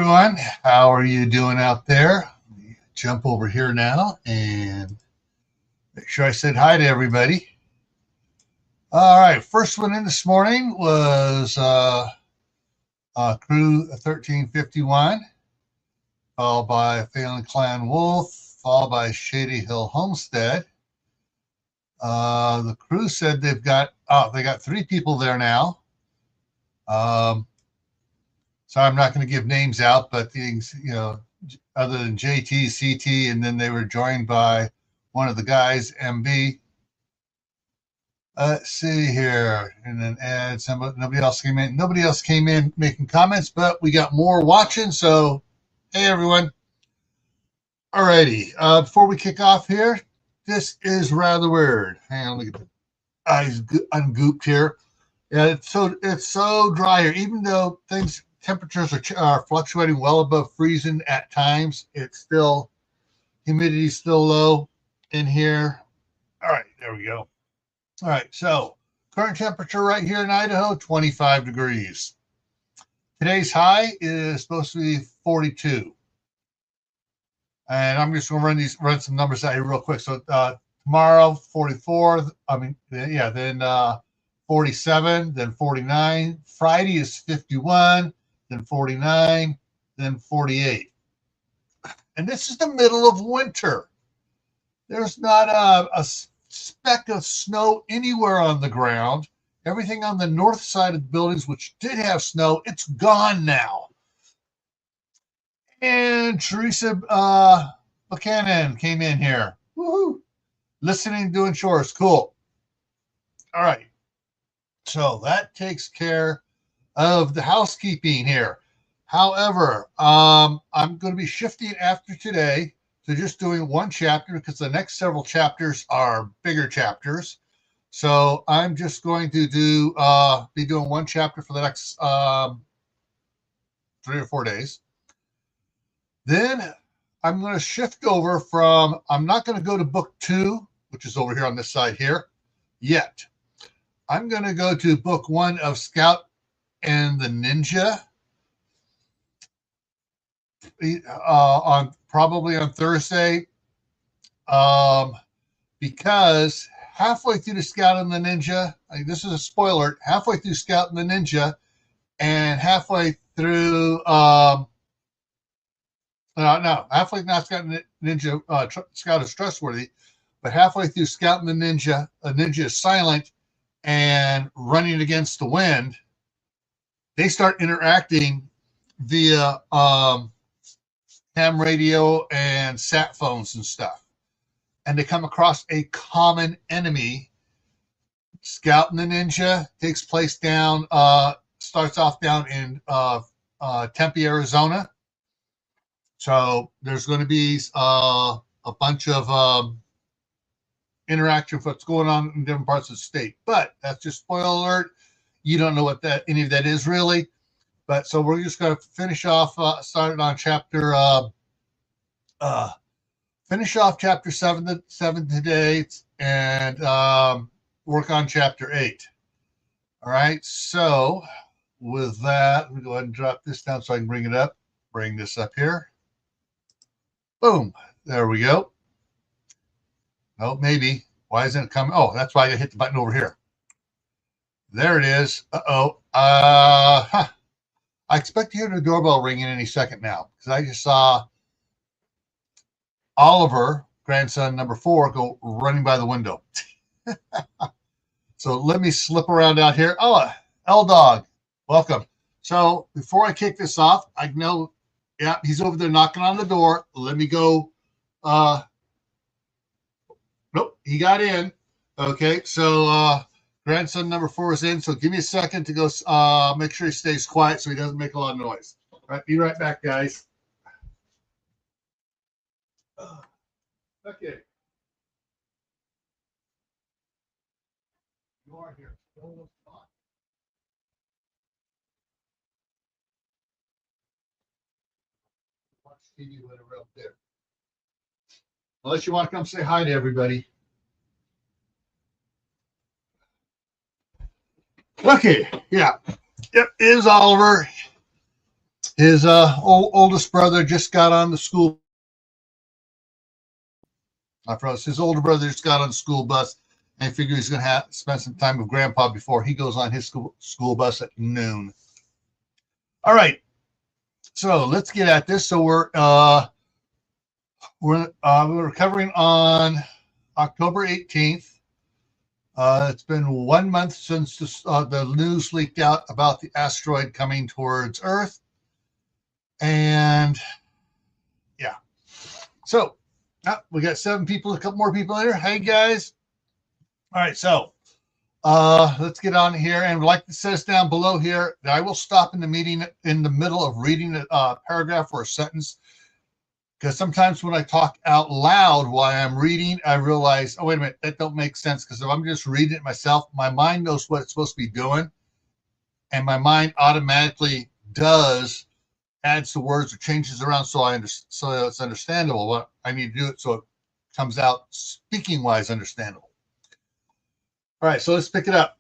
everyone. How are you doing out there? Let me jump over here now and make sure I said hi to everybody. All right, first one in this morning was Crew 1351, followed by Phelan Clan Wolf, followed by Shady Hill Homestead. The crew said they got 3 people there now. So I'm not going to give names out, but things, other than JT, CT, and then they were joined by one of the guys, MB. Let's see here, and then add somebody. Nobody else came in. Nobody else came in making comments, but we got more watching. So, hey everyone. Alrighty. Before we kick off here, this is rather weird. Hang on, let me get the eyes ungooped here. Yeah, it's so dry here. Even though temperatures are fluctuating well above freezing at times, it's still humidity is still low in here. All right, there we go. All right, so current temperature right here in Idaho, 25 degrees. Today's high is supposed to be 42. And I'm just going to run some numbers out here real quick. So tomorrow, 44. Then 47, then 49. Friday is 51, then 49, then 48. And this is the middle of winter. There's not a speck of snow anywhere on the ground. Everything on the north side of the buildings, which did have snow, it's gone now. And Teresa Buchanan came in here. Woohoo! Listening, doing chores. Cool. All right. So that takes care of the housekeeping here. However, I'm going to be shifting after today to just doing one chapter because the next several chapters are bigger chapters. So I'm just going to be doing one chapter for the next 3 or 4 days. Then I'm going to shift over I'm not going to go to book 2, which is over here on this side here, yet. I'm going to go to book 1 of Scout and the Ninja probably on Thursday, because halfway through the Scout and the Ninja, this is a spoiler, halfway through Scout and the Ninja, and halfway through halfway not Scout and the Ninja, Scout is trustworthy, but halfway through Scout and the Ninja, a Ninja is silent and running against the wind. They start interacting via ham radio and sat phones and stuff. And they come across a common enemy. Scout and the Ninja takes place starts off down in Tempe, Arizona. So there's going to be a bunch of interaction with what's going on in different parts of the state. But that's just spoiler alert. You don't know what any of that is really. But so we're just going to finish off, started on finish off chapter 7 today and work on chapter 8. All right. So with that, let me go ahead and drop this down so I can bring it up. Bring this up here. Boom. There we go. Oh, maybe. Why isn't it coming? Oh, that's why I hit the button over here. There it is. I expect to hear the doorbell ringing any second now because I just saw Oliver, grandson number 4, go running by the window. So let me slip around out here. Oh, L-Dog, welcome. So before I kick this off, I know, yeah, he's over there knocking on the door. Let me go. Nope, he got in. Okay, so grandson number 4 is in. So give me a second to go make sure he stays quiet so he doesn't make a lot of noise. All right, be right back, guys. Okay. You are here. Watch TV when we're up there. Unless you want to come say hi to everybody. Okay, yeah. Yep, it is Oliver. His oldest brother just got on the school. I froze. His older brother just got on the school bus and figured he's going to spend some time with Grandpa before he goes on his school bus at noon. All right, so let's get at this. So we're recovering on October 18th. It's been 1 month since the news leaked out about the asteroid coming towards Earth. And yeah, so we got 7 people, a couple more people here. Hey, guys. All right, so let's get on here. And like it says down below here, I will stop in the meeting in the middle of reading a paragraph or a sentence, because sometimes when I talk out loud while I'm reading, I realize, oh, wait a minute, that don't make sense, because if I'm just reading it myself, my mind knows what it's supposed to be doing, and my mind automatically adds the words or changes around so it's understandable. What I need to do it so it comes out speaking-wise understandable. All right, so let's pick it up.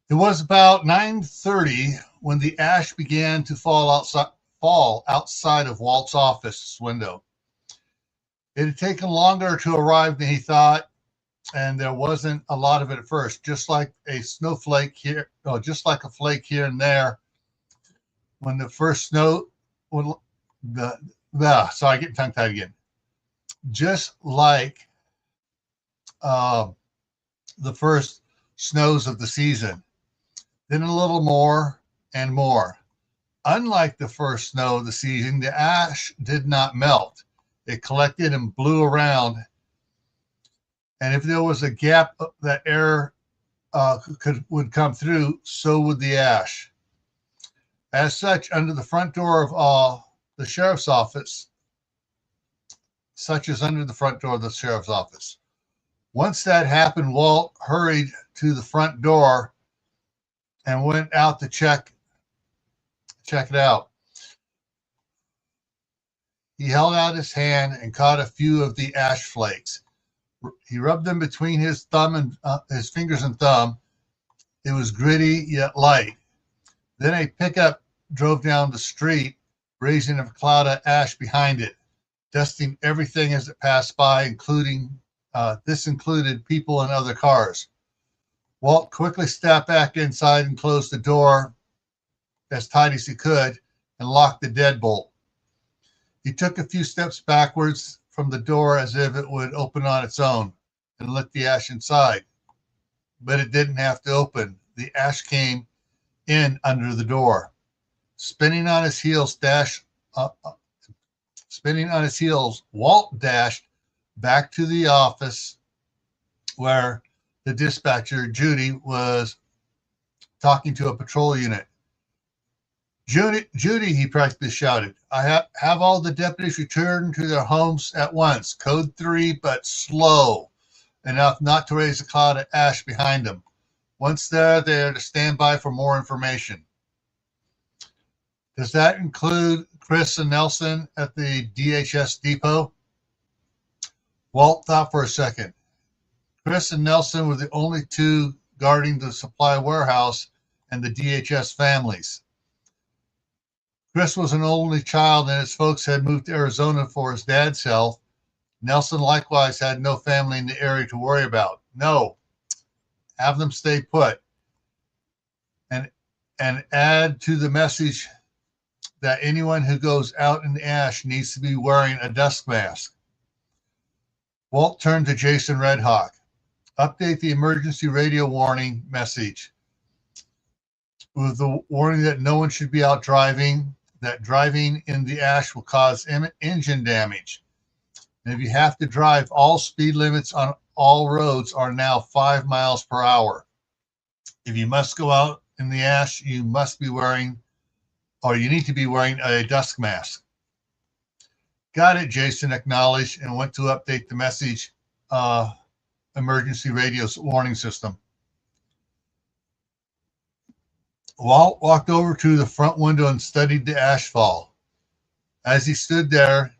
It was about 9:30 when the ash began to fall outside of Walt's office window. It had taken longer to arrive than he thought, and there wasn't a lot of it at first, just like a flake here and there. When the first snow, so I get tongue tied again. Just like the first snows of the season, then a little more and more. Unlike the first snow of the season, the ash did not melt. It collected and blew around, and if there was a gap that air would come through, so would the ash. As such, under the front door of the sheriff's office, Once that happened, Walt hurried to the front door and went out to check it out. He held out his hand and caught a few of the ash flakes. He rubbed them between his his fingers and thumb. It was gritty yet light. Then a pickup drove down the street, raising a cloud of ash behind it, dusting everything as it passed by, this included people and other cars. Walt quickly stepped back inside and closed the door as tight as he could and locked the deadbolt. He took a few steps backwards from the door as if it would open on its own and let the ash inside. But it didn't have to open. The ash came in under the door. Spinning on his heels, Walt dashed back to the office where the dispatcher, Judy, was talking to a patrol unit. Judy, he practically shouted, I have all the deputies return to their homes at once. Code 3, but slow, enough not to raise a cloud of ash behind them. Once there, they are to stand by for more information. Does that include Chris and Nelson at the DHS depot? Walt thought for a second. Chris and Nelson were the only two guarding the supply warehouse and the DHS families. Chris was an only child, and his folks had moved to Arizona for his dad's health. Nelson likewise had no family in the area to worry about. No, have them stay put. And add to the message that anyone who goes out in the ash needs to be wearing a dust mask. Walt turned to Jason Redhawk. Update the emergency radio warning message with the warning that no one should be out driving, that driving in the ash will cause engine damage. And if you have to drive, all speed limits on all roads are now 5 miles per hour. If you must go out in the ash, you need to be wearing a dust mask. Got it, Jason acknowledged and went to update the message emergency radio's warning system. Walt walked over to the front window and studied the ash fall. As he stood there,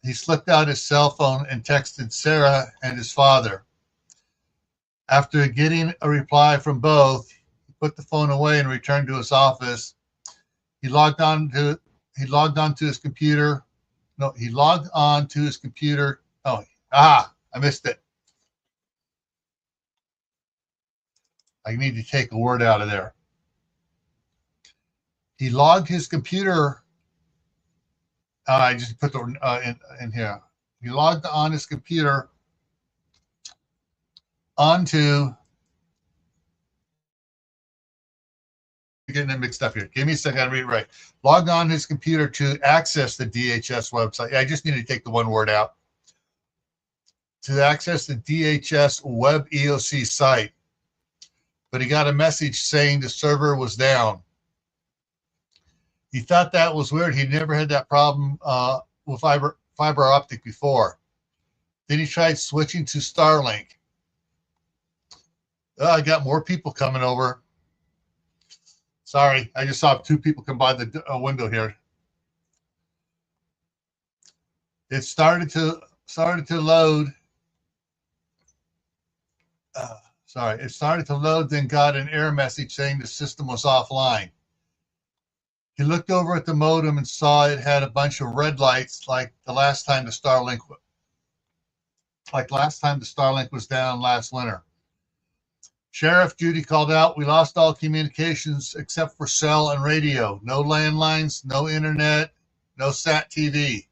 he slipped out his cell phone and texted Sarah and his father. After getting a reply from both, he put the phone away and returned to his office He logged on to his computer. No, he logged on to his computer. Oh, I missed it. I need to take a word out of there. He logged his computer. I just put the in here. He logged on his computer onto. Getting it mixed up here. Give me a second. I read it right. Logged on his computer to access the DHS website. I just need to take the one word out. To access the DHS web EOC site, but he got a message saying the server was down. He thought that was weird. He never had that problem with fiber optic before. Then he tried switching to Starlink. I got more people coming over. Sorry, I just saw two people come by the window here. It started to load. It started to load, then got an error message saying the system was offline. He looked over at the modem and saw it had a bunch of red lights, like last time the Starlink was down last winter. Sheriff Judy called out, "We lost all communications except for cell and radio. No landlines, no internet, no sat TV."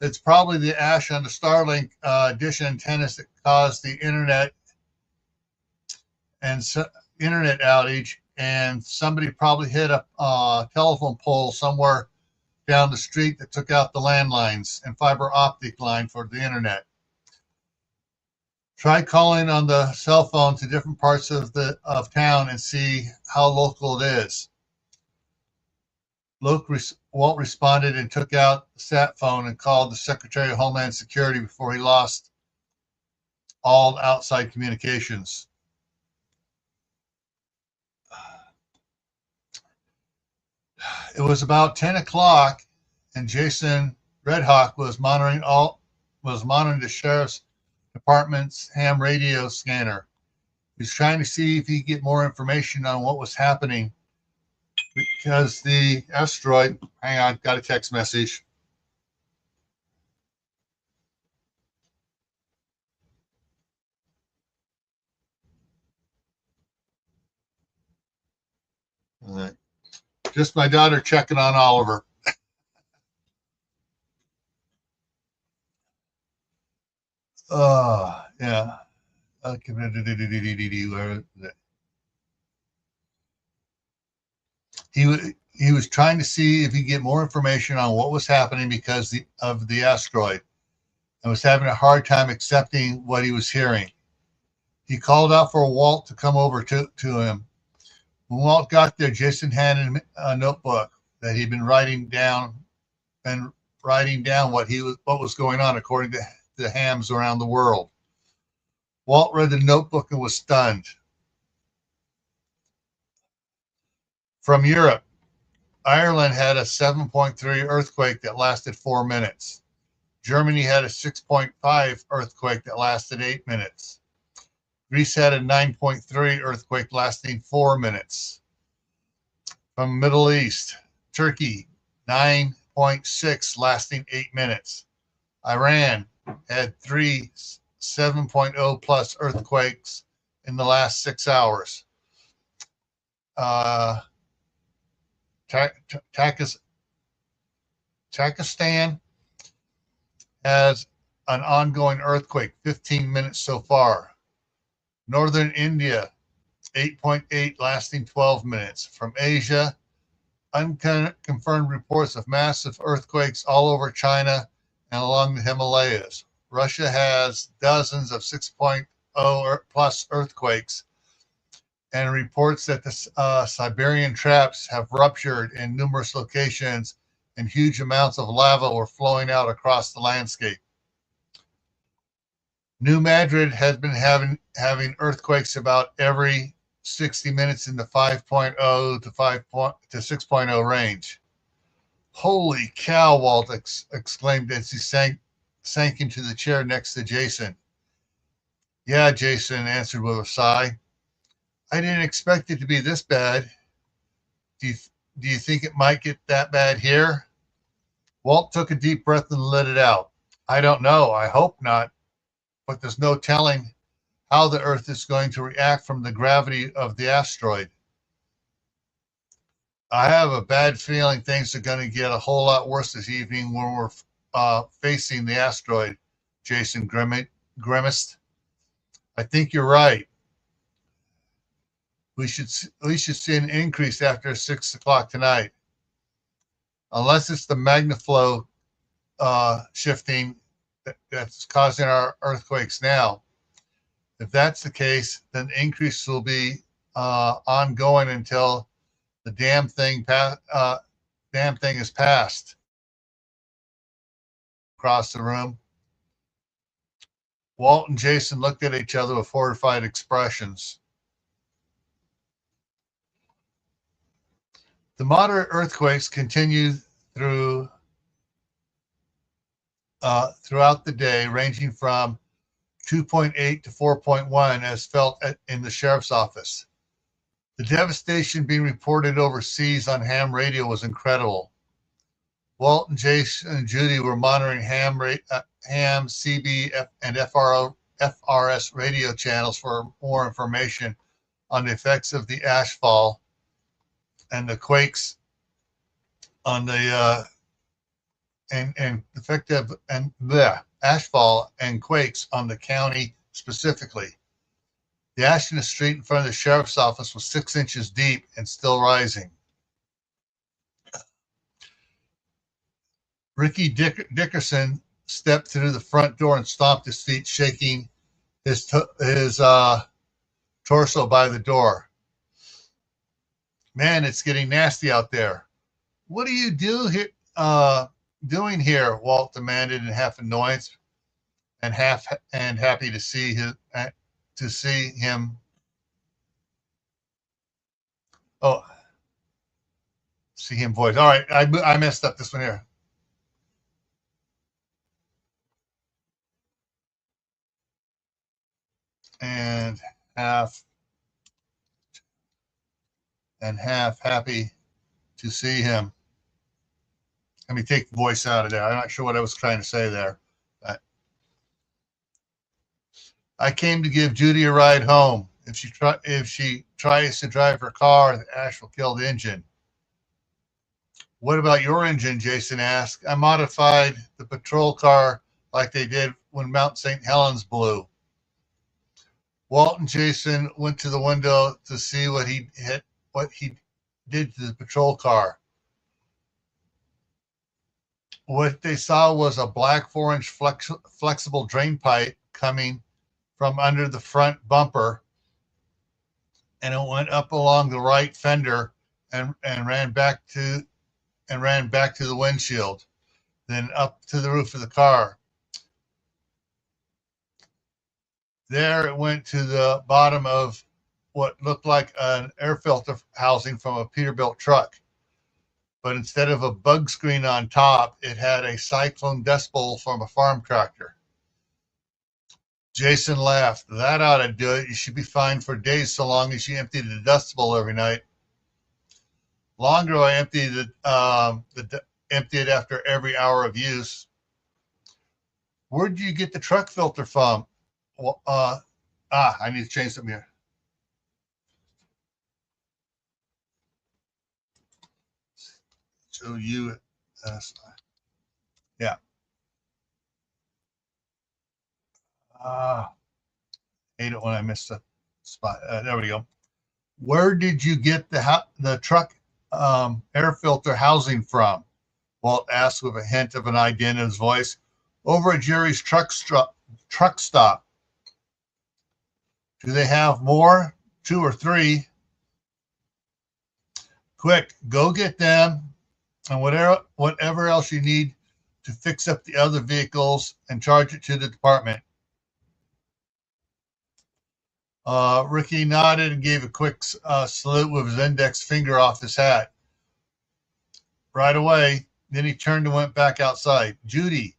It's probably the ash on the Starlink dish antennas that caused the internet outage, and somebody probably hit a telephone pole somewhere down the street that took out the landlines and fiber optic line for the internet. Try calling on the cell phone to different parts of town and see how local it is. Walt responded and took out the sat phone and called the Secretary of Homeland Security before he lost all outside communications. It was about 10 o'clock, and Jason Redhawk was monitoring the sheriff's department's ham radio scanner. He was trying to see if he could get more information on what was happening, because the asteroid, hang on, got a text message. Just my daughter checking on Oliver. Yeah. Okay. Where is it? He was trying to see if he could get more information on what was happening because of the asteroid, and was having a hard time accepting what he was hearing. He called out for Walt to come over to him. When Walt got there, Jason handed him a notebook that he'd been writing down what was going on according to the hams around the world. Walt read the notebook and was stunned. From Europe, Ireland had a 7.3 earthquake that lasted 4 minutes. Germany had a 6.5 earthquake that lasted 8 minutes. Greece had a 9.3 earthquake lasting 4 minutes. From Middle East, Turkey, 9.6 lasting 8 minutes. Iran had 3 7.0 plus earthquakes in the last 6 hours. Pakistan has an ongoing earthquake, 15 minutes so far. Northern India, 8.8 lasting 12 minutes. From Asia, unconfirmed reports of massive earthquakes all over China and along the Himalayas. Russia has dozens of 6.0 plus earthquakes, and reports that the Siberian traps have ruptured in numerous locations and huge amounts of lava were flowing out across the landscape. New Madrid has been having earthquakes about every 60 minutes in the 5.0 to 6.0 range. Holy cow, Walt exclaimed as he sank into the chair next to Jason. Yeah, Jason answered with a sigh. I didn't expect it to be this bad. Do do you think it might get that bad here? Walt took a deep breath and let it out. I don't know. I hope not. But there's no telling how the Earth is going to react from the gravity of the asteroid. I have a bad feeling things are going to get a whole lot worse this evening when we're facing the asteroid, Jason grimaced. I think you're right. We should see an increase after 6 o'clock tonight, unless it's the magnaflow shifting that's causing our earthquakes now. If that's the case, then the increase will be ongoing until the damn thing is passed. Across the room, Walt and Jason looked at each other with horrified expressions. The moderate earthquakes continued throughout the day, ranging from 2.8 to 4.1 as felt in the sheriff's office. The devastation being reported overseas on ham radio was incredible. Walt and Jason and Judy were monitoring ham, CB, and FRS radio channels for more information on the effects of the ashfall and the quakes on the and effective and the ashfall and quakes on the county specifically. The ash in the street in front of the sheriff's office was 6 inches deep and still rising. Ricky Dickerson stepped through the front door and stomped his feet, shaking his torso by the door. Man, it's getting nasty out there. What do you doing here? Walt demanded in half annoyance and happy to see him. Oh, see him voice. All right, I messed up this one here. And half happy to see him. Let me take the voice out of there. I'm not sure what I was trying to say there. I came to give Judy a ride home. If she tries to drive her car, the ash will kill the engine. What about your engine? Jason asked. I modified the patrol car like they did when Mount St. Helens blew. Walt and Jason went to the window to see what he did to the patrol car. What they saw was a black 4-inch flexible drain pipe coming from under the front bumper, and it went up along the right fender and ran back to the windshield, then up to the roof of the car. There it went to the bottom of what looked like an air filter housing from a Peterbilt truck. But instead of a bug screen on top, it had a cyclone dust bowl from a farm tractor. Jason laughed. That ought to do it. You should be fine for days so long as you empty the dust bowl every night. Longer, I empty it after every hour of use. Where did you get the truck filter from? Well, I need to change something here. So yeah. Hate it when I miss the spot. There we go. Where did you get the truck air filter housing from? Walt asked with a hint of an idea in his voice. Over at Jerry's truck stop. Do they have more? 2 or 3? Quick, go get them and whatever else you need to fix up the other vehicles and charge it to the department. Ricky nodded and gave a quick salute with his index finger off his hat. Right away. Then he turned and went back outside. Judy,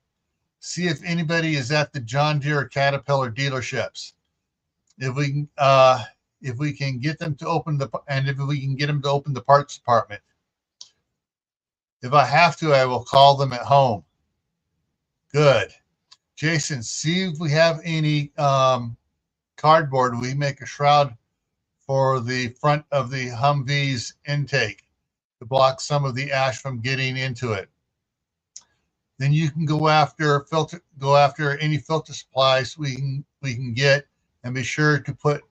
see if anybody is at the John Deere or Caterpillar dealerships. If we can get them to open the parts department. If I have to, I will call them at home. Good. Jason, see if we have any cardboard. We make a shroud for the front of the Humvee's intake to block some of the ash from getting into it. Then you can go after any filter supplies we can get, and be sure to put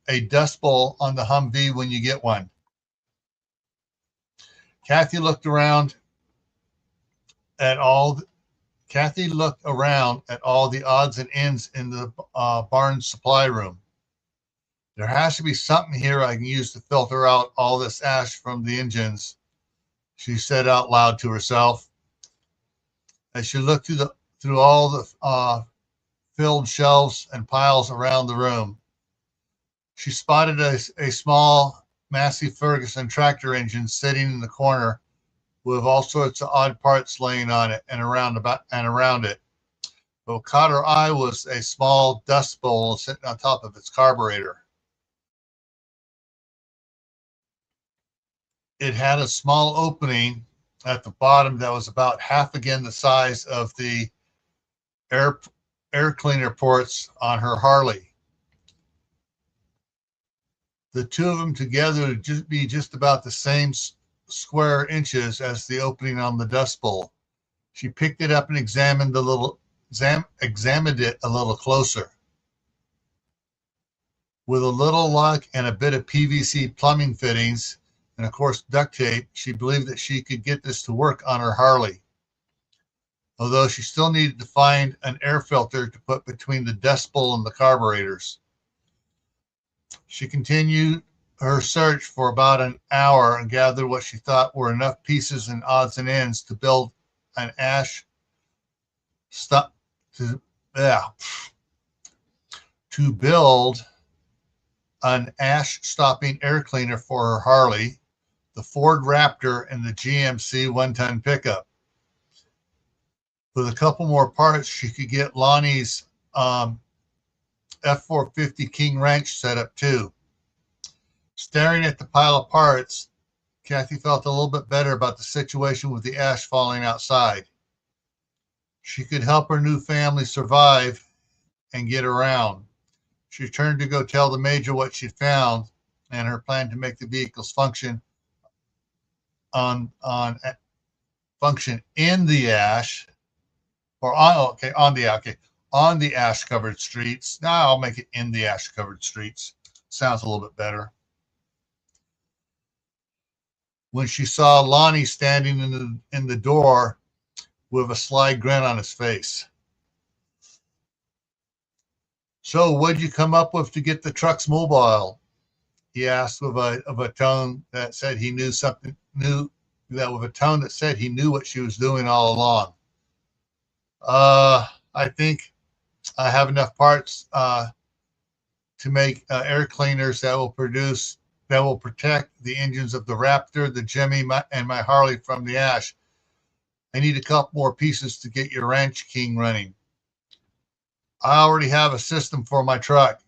a dust bowl on the Humvee when you get one. Kathy looked around at all the odds and ends in the barn supply room. There has to be something here I can use to filter out all this ash from the engines, she said out loud to herself. As she looked through all the filled shelves and piles around the room, she spotted a small Massey Ferguson tractor engine sitting in the corner with all sorts of odd parts laying on it and around it. But what caught her eye was a small dust bowl sitting on top of its carburetor. It had a small opening at the bottom that was about half again the size of the air cleaner ports on her Harley. The two of them together would be just about the same square inches as the opening on the dust bowl. She picked it up and examined it a little closer. With a little luck and a bit of PVC plumbing fittings, and of course duct tape, she believed that she could get this to work on her Harley. Although she still needed to find an air filter to put between the dust bowl and the carburetors. She continued her search for about an hour and gathered what she thought were enough pieces and odds and ends to build an ash stopping air cleaner for her Harley, the Ford Raptor, and the GMC 1-ton pickup. With a couple more parts, she could get Lonnie's F450 King Ranch set up too. Staring at the pile of parts, Kathy felt a little bit better about the situation with the ash falling outside. She could help her new family survive and get around. She turned to go tell the major what she'd found and her plan to make the vehicles function in the ash, or on the ash covered streets. Now I'll make it in the ash covered streets. Sounds a little bit better. When she saw Lonnie standing in the door with a sly grin on his face. So what'd you come up with to get the trucks mobile? He asked with a tone that said he knew what she was doing all along. I think I have enough parts to make air cleaners that will protect the engines of the Raptor, the Jimmy, and my Harley from the ash. I need a couple more pieces to get your Ranch King running. I already have a system for my truck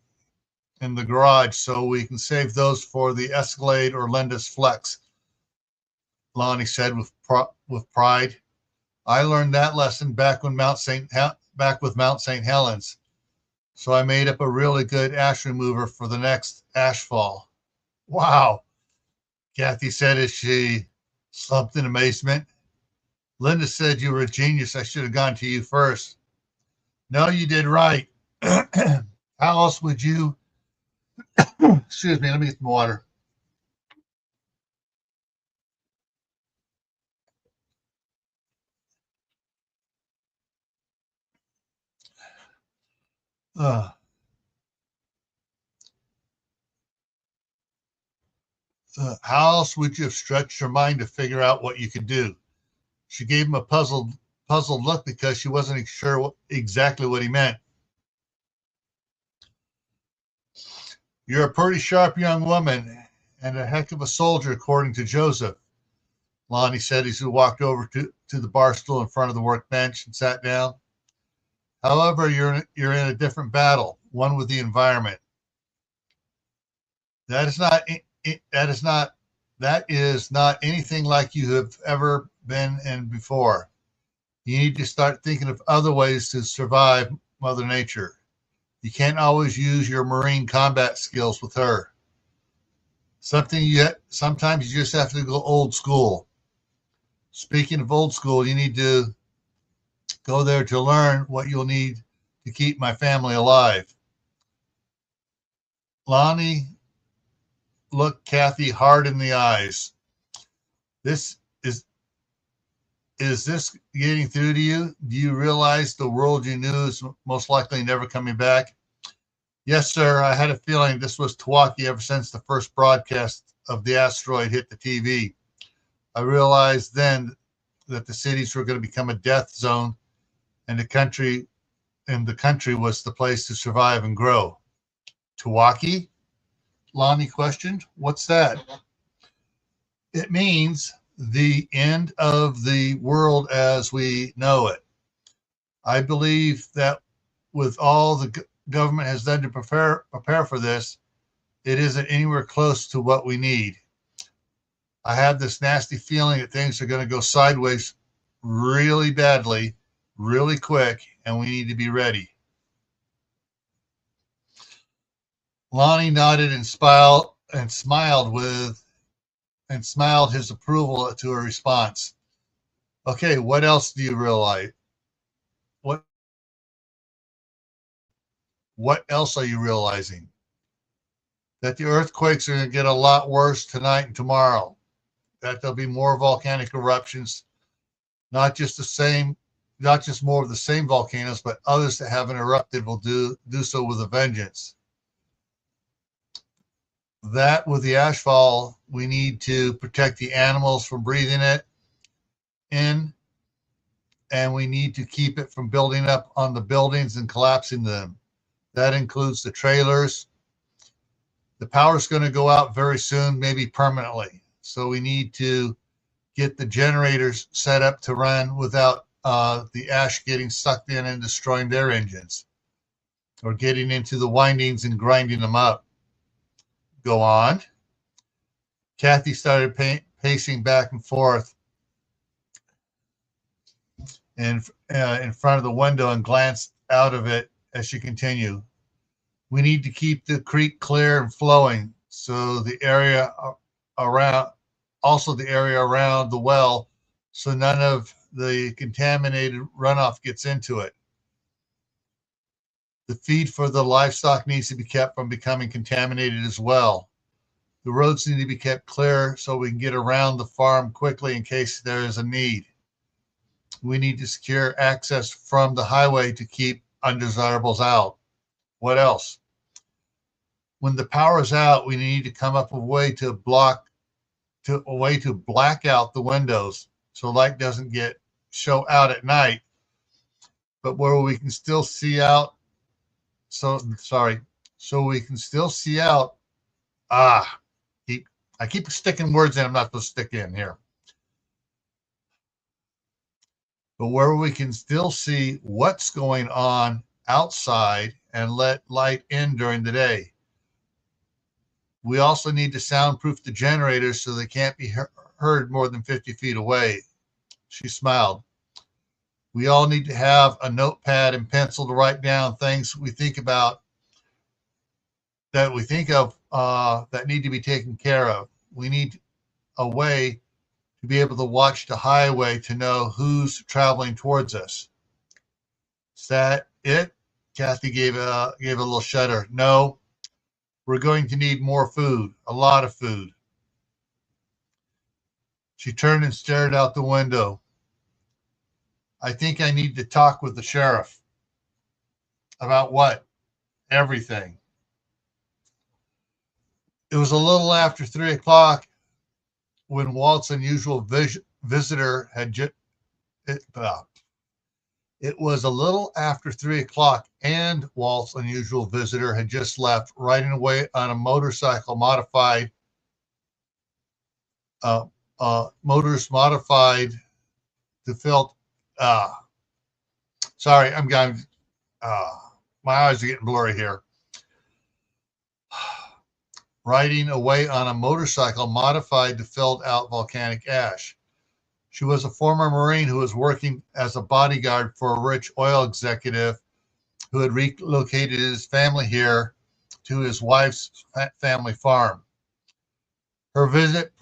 in the garage, so we can save those for the Escalade or Lindus Flex, Lonnie said with pride. I learned that lesson back with Mount St. Helens, so I made up a really good ash remover for the next ash fall. Wow, Kathy said as she slumped in amazement. Linda said you were a genius. I should have gone to you first. No, you did right. How else would you... Excuse me, let me get some water. How else would you have stretched your mind to figure out what you could do? She gave him a puzzled look because she wasn't sure exactly what he meant. You're a pretty sharp young woman and a heck of a soldier, according to Joseph, Lonnie said as he walked over to the bar stool in front of the workbench and sat down. However, you're in a different battle, one with the environment. That is not That is not anything like you have ever been in before. You need to start thinking of other ways to survive Mother Nature. You can't always use your marine combat skills with her. Sometimes you just have to go old school. Speaking of old school, you need to go there to learn what you'll need to keep my family alive. Lonnie looked Kathy hard in the eyes. This is this getting through to you? Do you realize the world you knew is most likely never coming back? Yes, sir. I had a feeling this was Tawaki ever since the first broadcast of the asteroid hit the TV. I realized then that the cities were going to become a death zone, and the country was the place to survive and grow. Tawaki? Lonnie questioned. What's that? It means the end of the world as we know it. I believe that with all the government has done to prepare for this, it isn't anywhere close to what we need. I have this nasty feeling that things are going to go sideways really badly, really quick, and we need to be ready. Lonnie nodded and smiled his approval to her response. Okay, what else do you realize? What else are you realizing? That the earthquakes are going to get a lot worse tonight and tomorrow. That there'll be more volcanic eruptions, not just more of the same volcanoes, but others that haven't erupted will do so with a vengeance. That with the ashfall, we need to protect the animals from breathing it in, and we need to keep it from building up on the buildings and collapsing them. That includes the trailers. The power's going to go out very soon, maybe permanently. So we need to get the generators set up to run without the ash getting sucked in and destroying their engines or getting into the windings and grinding them up. Go on. Kathy started pacing back and forth in front of the window and glanced out of it as she continued. We need to keep the creek clear and flowing so the area around the well, so none of the contaminated runoff gets into it. The feed for the livestock needs to be kept from becoming contaminated as well. The roads need to be kept clear so we can get around the farm quickly in case there is a need. We need to secure access from the highway to keep undesirables out. What else? When the power is out, we need to come up with a way to black out the windows so light doesn't show out at night, but where we can still see out. So we can still see out. I keep sticking words in I'm not supposed to stick in here. But where we can still see what's going on outside and let light in during the day. We also need to soundproof the generators so they can't be heard more than 50 feet away. She smiled. We all need to have a notepad and pencil to write down things we think of that need to be taken care of. We need a way to be able to watch the highway to know who's traveling towards us. Is that it? Kathy gave a little shudder. No, we're going to need more food, a lot of food. She turned and stared out the window. I think I need to talk with the sheriff. About what? Everything. It was a little after 3 o'clock when Walt's unusual visitor had it was a little after 3 o'clock and Walt's unusual visitor had just left, riding away on a motorcycle modified motors modified to fill. Sorry, I'm going. My eyes are getting blurry here. riding away on a motorcycle modified to filled out volcanic ash. She was a former Marine who was working as a bodyguard for a rich oil executive who had relocated his family here to his wife's family farm. Her visit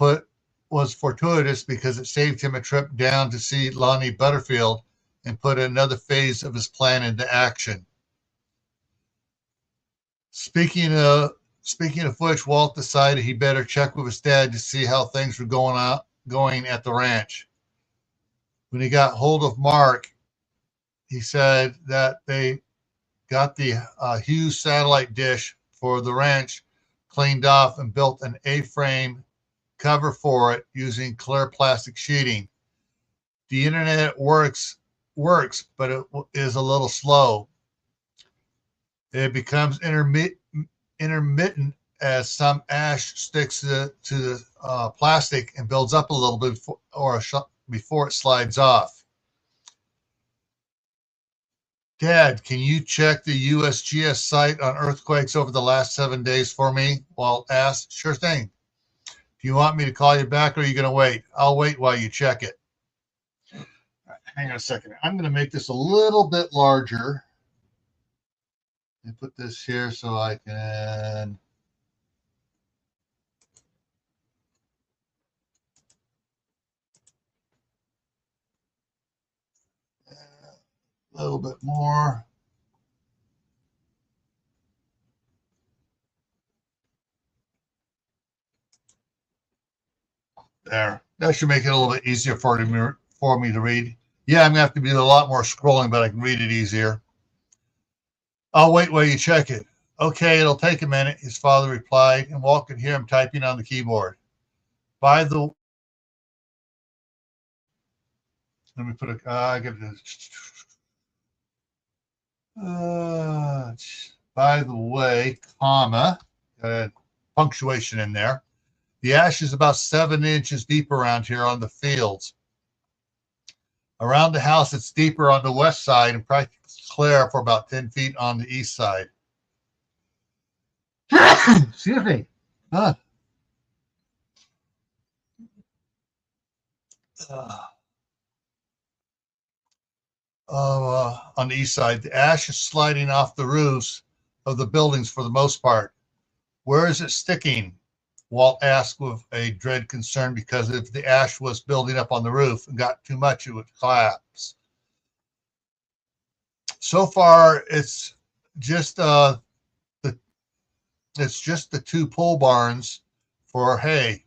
was fortuitous because it saved him a trip down to see Lonnie Butterfield and put another phase of his plan into action. Speaking of which, Walt decided he better check with his dad to see how things were going at the ranch. When he got hold of Mark, he said that they got the Hughes satellite dish for the ranch cleaned off and built an A-frame cover for it using clear plastic sheeting. The internet works, but it is a little slow. It becomes intermittent as some ash sticks to the plastic and builds up a little bit before it slides off. Dad, can you check the USGS site on earthquakes over the last 7 days for me? Walt asked. Sure thing. Do you want me to call you back or are you going to wait? I'll wait while you check it. All right, hang on a second. I'm going to make this a little bit larger and put this here so I can a little bit more. There. That should make it a little bit easier for me to read. Yeah, I'm going to have to do a lot more scrolling, but I can read it easier. I'll wait while you check it. Okay, it'll take a minute, his father replied, and Walt could hear him typing on the keyboard. Let me put a, I got by the way, comma, punctuation in there. The ash is about 7 inches deep around here on the fields. Around the house, it's deeper on the west side and practically clear for about 10 feet on the east side. Excuse me. On the east side, the ash is sliding off the roofs of the buildings for the most part. Where is it sticking? Walt asked with a dread concern because if the ash was building up on the roof and got too much, it would collapse. So far, it's just the 2 pole barns for hay,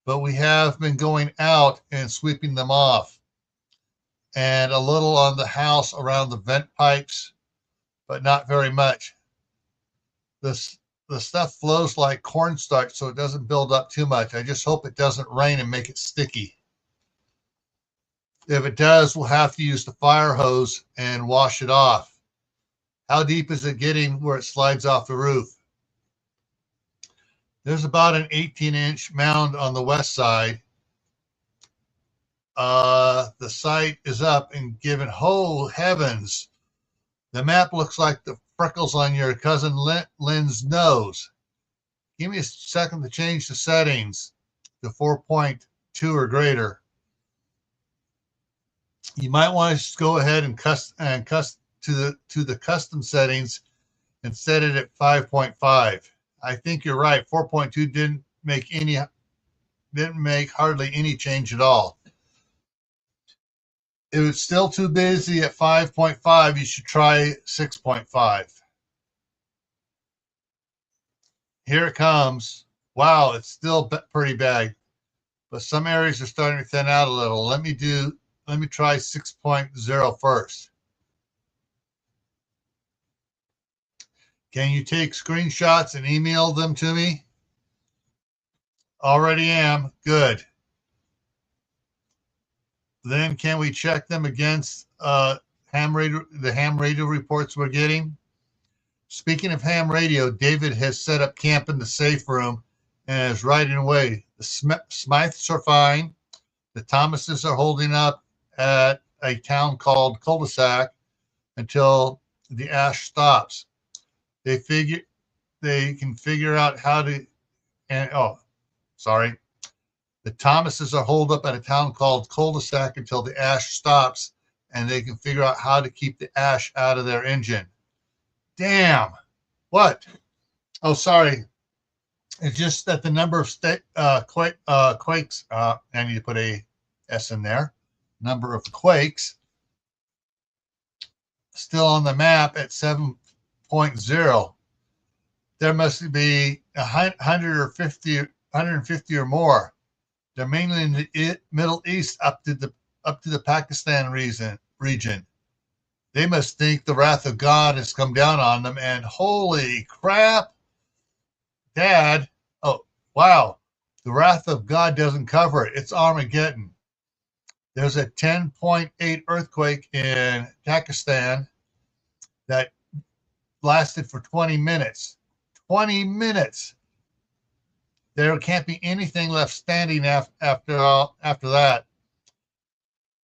but we have been going out and sweeping them off, and a little on the house around the vent pipes, but not very much. The stuff flows like cornstarch, so it doesn't build up too much. I just hope it doesn't rain and make it sticky. If it does, we'll have to use the fire hose and wash it off. How deep is it getting where it slides off the roof? There's about an 18-inch mound on the west side. The site is up and given. Oh, heavens. The map looks like the freckles on your cousin Lynn's nose. Give me a second to change the settings to 4.2 or greater. You might want to just go ahead and custom to the custom settings and set it at 5.5. I think you're right. 4.2 didn't make hardly any change at all. If it's still too busy at 5.5, you should try 6.5. Here it comes. Wow, it's still pretty bad, but some areas are starting to thin out a little. Let me try 6.0 first. Can you take screenshots and email them to me? Already am. Good. Then can we check them against the ham radio reports we're getting? Speaking of ham radio, David has set up camp in the safe room and is riding away. The Smythes are fine. The Thomases are holding up at a town called Cul-de-sac until the ash stops. They figure they can figure out how to, and sorry, the Thomases are holed up at a town called Cul-de-sac until the ash stops, and they can figure out how to keep the ash out of their engine. Damn. What? Oh, sorry. It's just that the number of quakes, I need to put a S in there, number of quakes still on the map at 7.0. There must be 150 or more. They're mainly in the Middle East up to the Pakistan region. They must think the wrath of God has come down on them, and holy crap, Dad. Oh, wow. The wrath of God doesn't cover it. It's Armageddon. There's a 10.8 earthquake in Pakistan that lasted for 20 minutes. 20 minutes. There can't be anything left standing after that.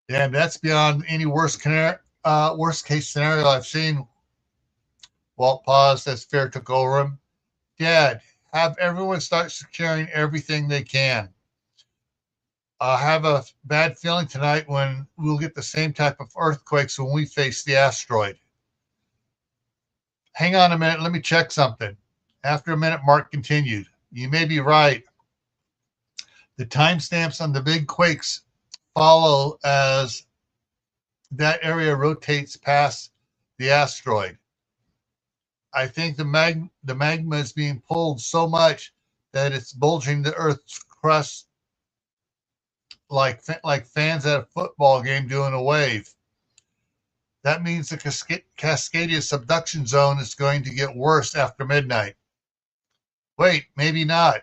And that's beyond any worst case scenario I've seen. Walt paused as fear took over him. Dad, have everyone start securing everything they can. I have a bad feeling tonight when we'll get the same type of earthquakes when we face the asteroid. Hang on a minute, let me check something. After a minute, Mark continued. You may be right. The timestamps on the big quakes follow as that area rotates past the asteroid. I think the magma is being pulled so much that it's bulging the Earth's crust like fans at a football game doing a wave. That means the Cascadia subduction zone is going to get worse after midnight. Wait, maybe not.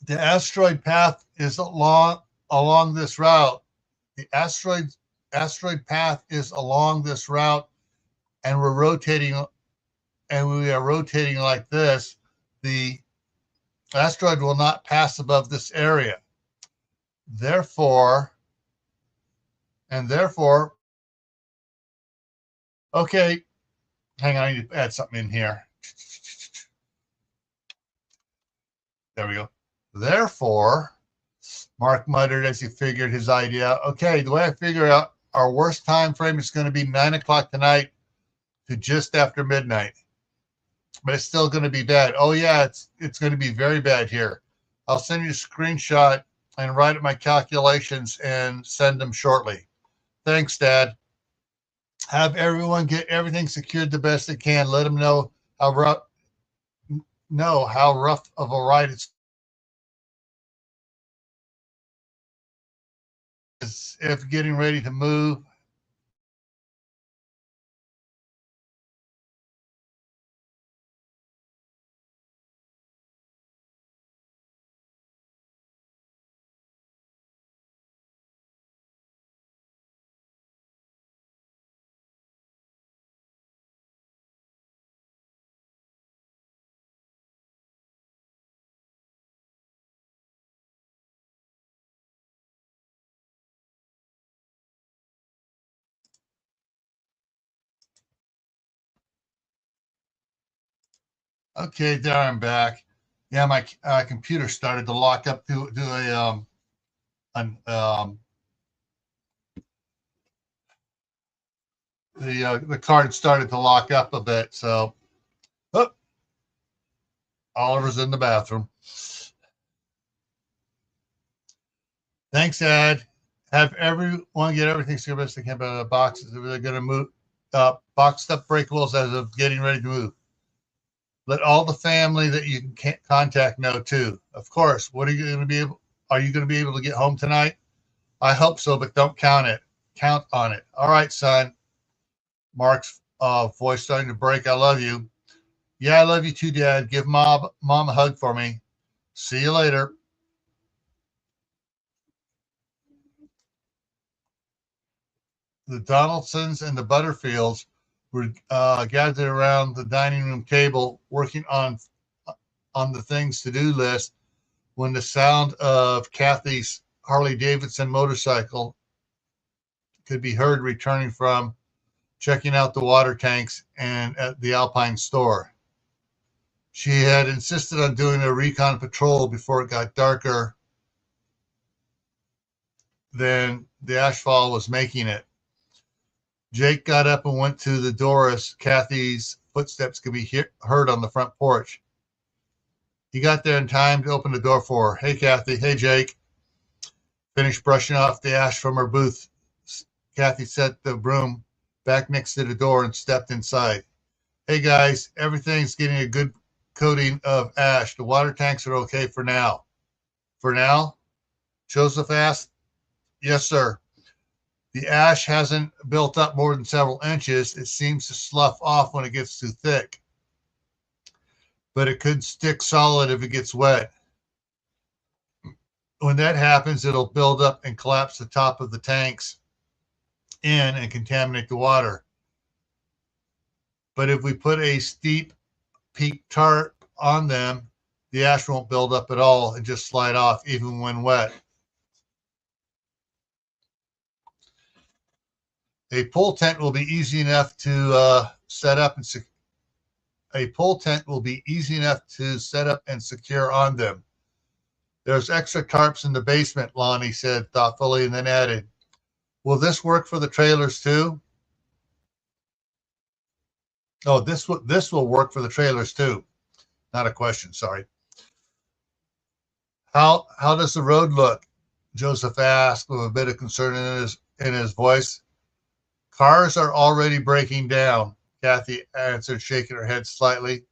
The asteroid path is along this route. The asteroid path is along this route, and we are rotating like this. The asteroid will not pass above this area. Therefore, okay, hang on, I need to add something in here. There we go. Therefore, Mark muttered as he figured his idea out. Okay, the way I figure out our worst time frame is going to be 9 o'clock tonight to just after midnight. But it's still going to be bad. Oh, yeah, it's going to be very bad here. I'll send you a screenshot and write up my calculations and send them shortly. Thanks, Dad. Have everyone get everything secured the best they can. Let them know how rough of a ride it's if getting ready to move. Okay, there I'm back. Yeah, my computer started to lock up to a the card started to lock up a bit. So, Oliver's in the bathroom. Thanks, Ed. Have everyone get everything so best they can by the boxes. They're going to move boxed up breakables as of getting ready to move. Let all the family that you can contact know too. Of course. What are you going to be able? Are you going to be able to get home tonight? I hope so, but don't count on it. All right, son. Mark's voice starting to break. I love you. Yeah, I love you too, Dad. Give mom a hug for me. See you later. The Donaldsons and the Butterfields were gathered around the dining room table working on the things to do list when the sound of Kathy's Harley Davidson motorcycle could be heard returning from checking out the water tanks and at the Alpine store. She had insisted on doing a recon patrol before it got darker than the ashfall was making it. Jake got up and went to the door as Kathy's footsteps could be heard on the front porch. He got there in time to open the door for her. Hey, Kathy. Hey, Jake. Finished brushing off the ash from her booth. Kathy set the broom back next to the door and stepped inside. Hey, guys. Everything's getting a good coating of ash. The water tanks are okay for now. For now? Joseph asked. Yes, sir. The ash hasn't built up more than several inches. It seems to slough off when it gets too thick. But it could stick solid if it gets wet. When that happens, it'll build up and collapse the top of the tanks in and contaminate the water. But if we put a steep peak tarp on them, the ash won't build up at all and just slide off even when wet. A pole tent will be easy enough to set up and secure on them. There's extra tarps in the basement, Lonnie said thoughtfully, and then added, will this work for the trailers too? Oh, this will work for the trailers too. Not a question, sorry. How does the road look? Joseph asked with a bit of concern in his voice. Cars are already breaking down, Kathy answered, shaking her head slightly.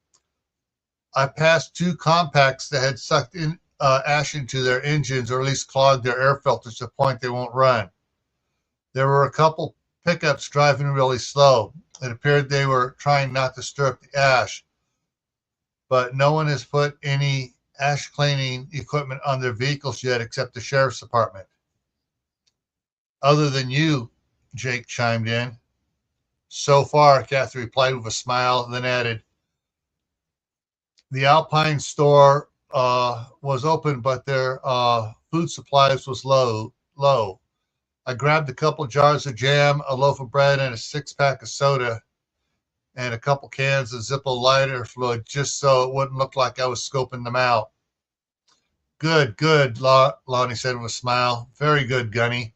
I passed 2 compacts that had sucked in ash into their engines, or at least clogged their air filters to the point they won't run. There were a couple pickups driving really slow. It appeared they were trying not to stir up the ash, but no one has put any ash cleaning equipment on their vehicles yet except the sheriff's department. Other than you, Jake chimed in. So far, Kathy replied with a smile, and then added, the Alpine store was open, but their food supplies was low. I grabbed a couple jars of jam, a loaf of bread, and a 6-pack of soda, and a couple cans of Zippo lighter fluid, just so it wouldn't look like I was scoping them out. Good, Lonnie said with a smile. Very good, Gunny.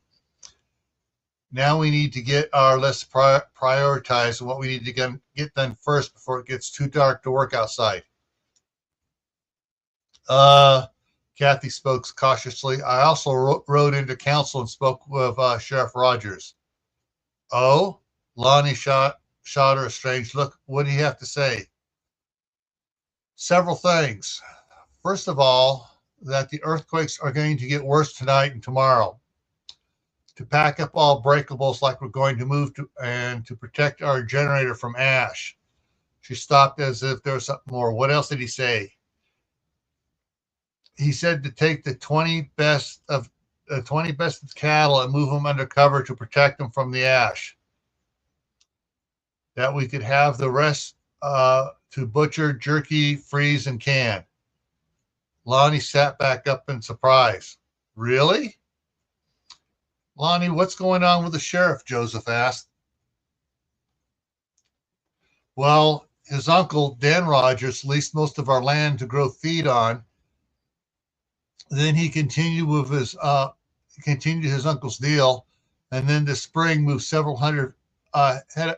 Now we need to get our list prioritized and what we need to get done first before it gets too dark to work outside. Kathy spoke cautiously. I also rode into council and spoke with Sheriff Rogers. Oh? Lonnie shot her a strange look. What do you have to say? Several things. First of all, that the earthquakes are going to get worse tonight and tomorrow. To pack up all breakables like we're going to move to, and to protect our generator from ash. She stopped as if there was something more. What else did he say? He said to take the 20 best of cattle and move them undercover to protect them from the ash. That we could have the rest to butcher, jerky, freeze, and can. Lonnie sat back up in surprise. Really? Lonnie, what's going on with the sheriff? Joseph asked. Well, his uncle, Dan Rogers, leased most of our land to grow feed on. Then he continued with his uncle's deal, and then this spring moved several hundred head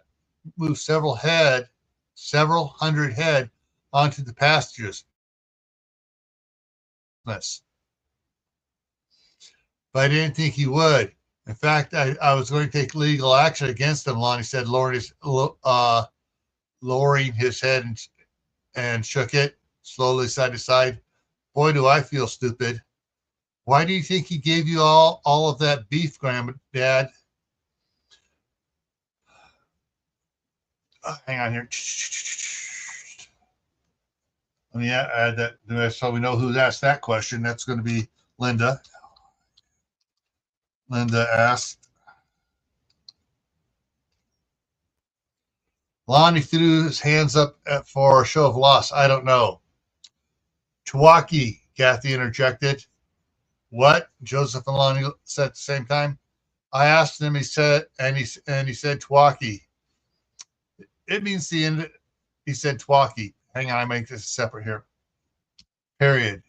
onto the pastures. But I didn't think he would. In fact, I was going to take legal action against him, Lonnie said, lowering his head and shook it slowly side to side. Boy, do I feel stupid. Why do you think he gave you all of that beef, Dad? Hang on here. Let me add that so we know who's asked that question. That's going to be Linda. Linda asked. Lonnie threw his hands up for a show of loss. I don't know. Chewaki, Kathy interjected. What? Joseph and Lonnie said at the same time. I asked him. He said Chewaki. It means the end. He said Twaki. Hang on, I make this separate here. Period.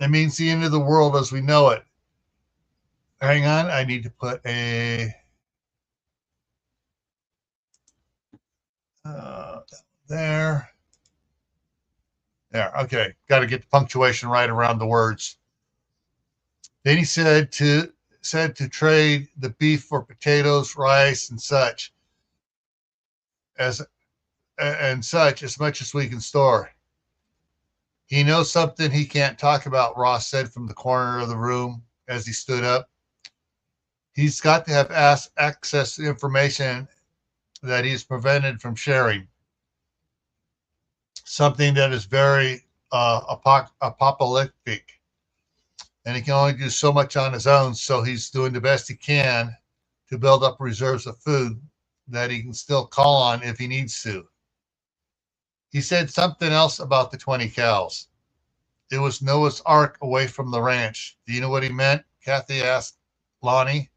It means the end of the world as we know it. Hang on, I need to put a there. There. Okay, got to get the punctuation right around the words. Then he said to trade the beef for potatoes, rice, and such as much as we can store. He knows something he can't talk about, Ross said from the corner of the room as he stood up. He's got to have access to information that he's prevented from sharing. Something that is very apocalyptic. And he can only do so much on his own, so he's doing the best he can to build up reserves of food that he can still call on if he needs to. He said something else about the 20 cows. It was Noah's Ark away from the ranch. Do you know what he meant? Kathy asked Lonnie.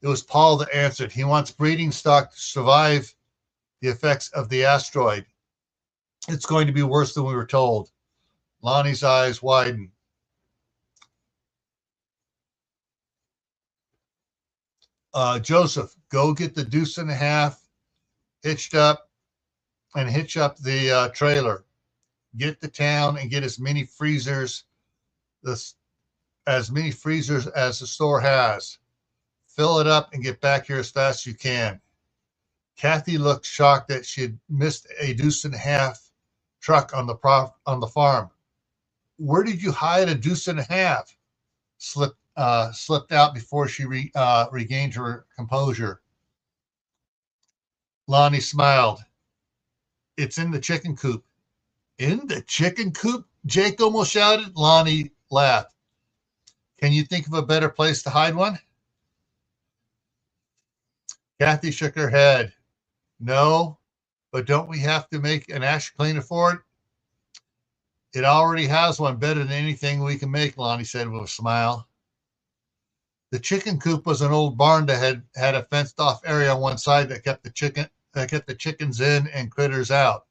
It was Paul that answered. He wants breeding stock to survive the effects of the asteroid. It's going to be worse than we were told. Lonnie's eyes widened. Joseph, go get the deuce and a half hitched up and hitch up the trailer. Get to town and get as many freezers as the store has. Fill it up and get back here as fast as you can. Kathy looked shocked that she had missed a deuce and a half truck on the farm. Where did you hide a deuce and a half? Slipped out before she regained her composure. Lonnie smiled. It's in the chicken coop. In the chicken coop? Jake almost shouted. Lonnie laughed. Can you think of a better place to hide one? Kathy shook her head. No, but don't we have to make an ash cleaner for it? It already has one better than anything we can make, Lonnie said with a smile. The chicken coop was an old barn that had a fenced off area on one side that kept the chickens in and critters out.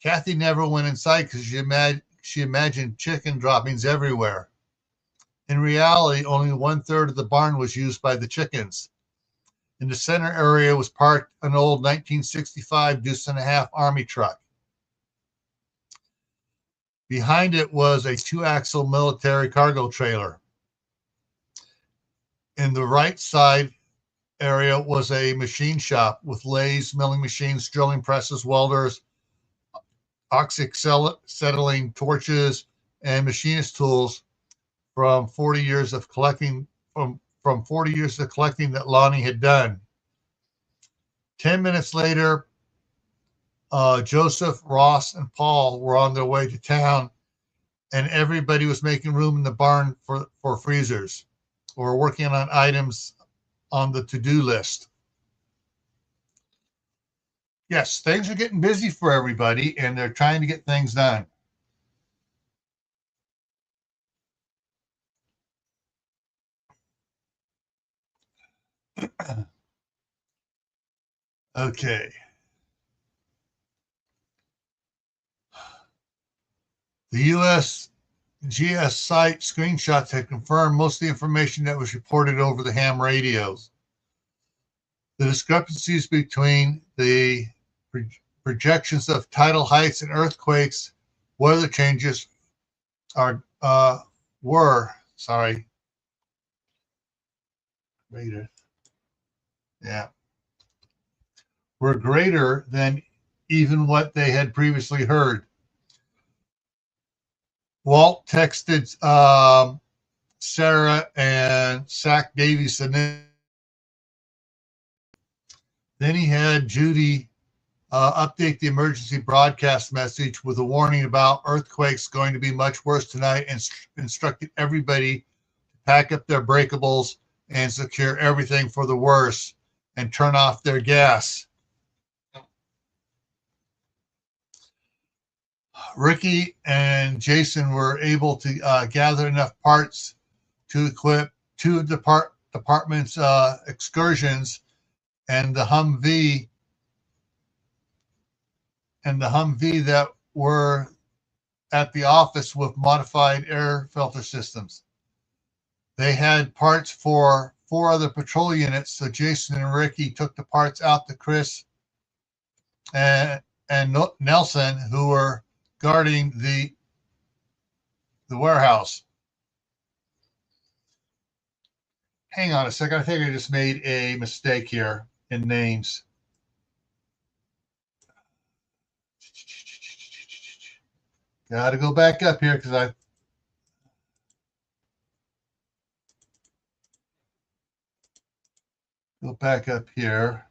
Kathy never went inside because she imagined chicken droppings everywhere. In reality, only 1/3 of the barn was used by the chickens. In the center area was parked an old 1965 deuce and a half Army truck. Behind it was a 2-axle military cargo trailer. In the right side area was a machine shop with lathes, milling machines, drilling presses, welders, oxyacetylene torches, and machinist tools from 40 years of collecting that Lonnie had done. 10 minutes later, Joseph, Ross, and Paul were on their way to town, and everybody was making room in the barn for freezers or working on items on the to-do list. Yes, things are getting busy for everybody, and they're trying to get things done. Okay. The USGS site screenshots had confirmed most of the information that was reported over the ham radios. The discrepancies between the projections of tidal heights and earthquakes, weather changes were greater than even what they had previously heard. Walt texted Sarah and Zach Davies, and then he had Judy update the emergency broadcast message with a warning about earthquakes going to be much worse tonight, and instructed everybody to pack up their breakables and secure everything for the worst and turn off their gas. Ricky and Jason were able to gather enough parts to equip two departments' excursions and the Humvee that were at the office with modified air filter systems. They had parts for 4 other patrol units, so Jason and Ricky took the parts out to Chris and Nelson, who were guarding the warehouse. Hang on a second. I think I just made a mistake here in names. Got to go back up here because I go back up here.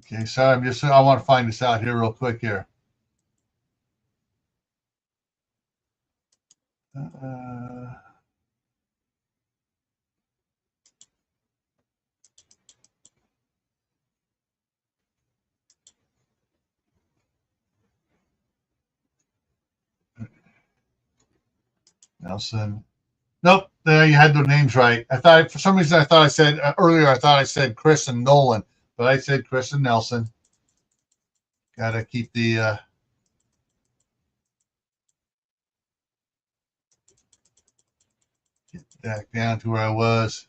Okay, sorry, I want to find this out here real quick here. Nelson. Nope, there you had the names right. I thought for some reason I said earlier. I thought I said Chris and Nolan, but I said Chris and Nelson. Got to keep the get back down to where I was.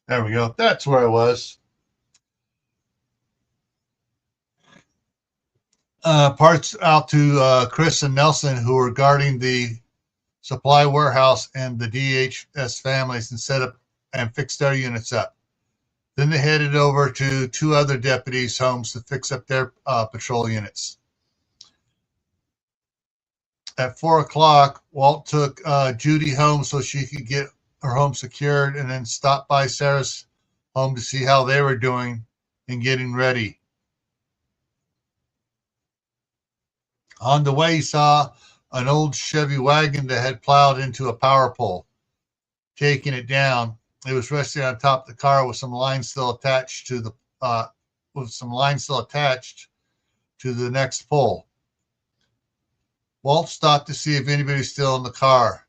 There we go. That's where I was. Parts out to Chris and Nelson, who were guarding the supply warehouse and the DHS families, and set up and fixed their units up. Then they headed over to 2 other deputies' homes to fix up their patrol units. At 4 o'clock, Walt took Judy home so she could get her home secured, and then stopped by Sarah's home to see how they were doing and getting ready. On the way, he saw an old Chevy wagon that had plowed into a power pole, taking it down. It was resting on top of the car with some lines still attached to the next pole. Walt stopped to see if anybody's still in the car.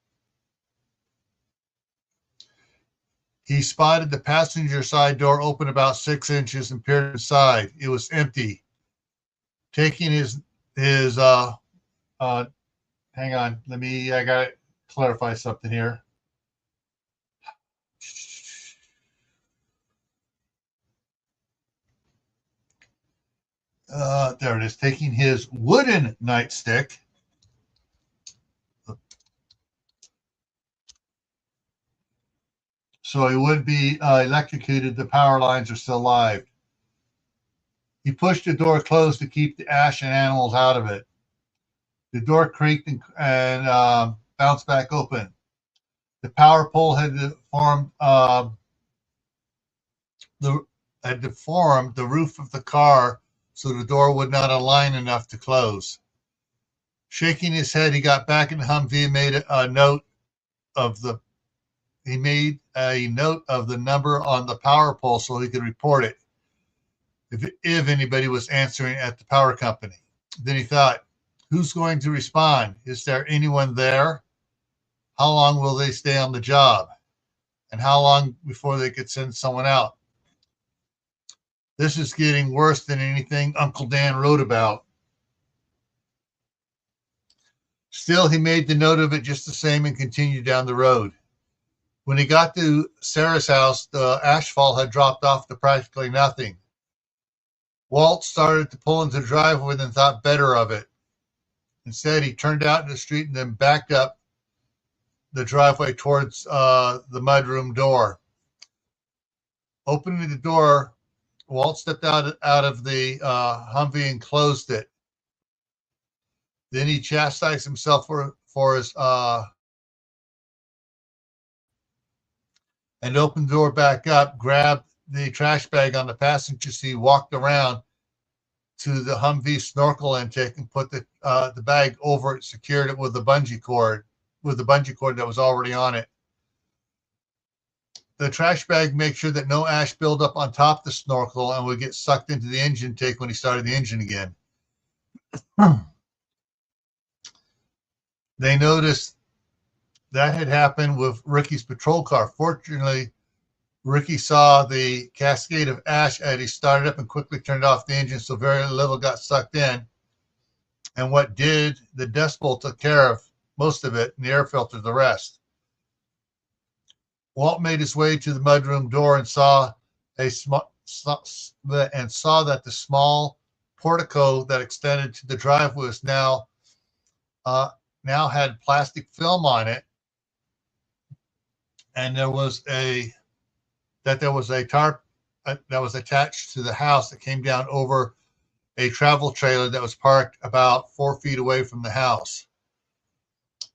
He spotted the passenger side door open about 6 inches and peered inside. It was empty. Taking his hang on, I gotta clarify something here. There it is. Taking his wooden nightstick, so he would be electrocuted. The power lines are still live. He pushed the door closed to keep the ash and animals out of it. The door creaked and bounced back open. The power pole had deformed the roof of the car, so the door would not align enough to close. Shaking his head, he got back in the Humvee and made a note of the number on the power pole so he could report it if anybody was answering at the power company. Then he thought, who's going to respond? Is there anyone there? How long will they stay on the job? And how long before they could send someone out? This is getting worse than anything Uncle Dan wrote about. Still, he made the note of it just the same and continued down the road. When he got to Sarah's house, the asphalt had dropped off to practically nothing. Walt started to pull into the driveway and thought better of it. Instead, he turned out in the street and then backed up the driveway towards the mudroom door. Opening the door, Walt stepped out of the Humvee and closed it. Then he chastised himself for his and opened the door back up, grabbed the trash bag on the passenger seat, walked around, to the Humvee snorkel intake and put the bag over it, secured it with the bungee cord, that was already on it. The trash bag makes sure that no ash build up on top of the snorkel and would get sucked into the engine tank when he started the engine again. They noticed that had happened with Ricky's patrol car. Fortunately, Ricky saw the cascade of ash as he started up and quickly turned off the engine, so very little got sucked in. And what did, the dust bowl took care of most of it, and the air filter the rest. Walt made his way to the mudroom door and saw that the small portico that extended to the driveway was now had plastic film on it, and there was a tarp that was attached to the house that came down over a travel trailer that was parked about 4 feet away from the house.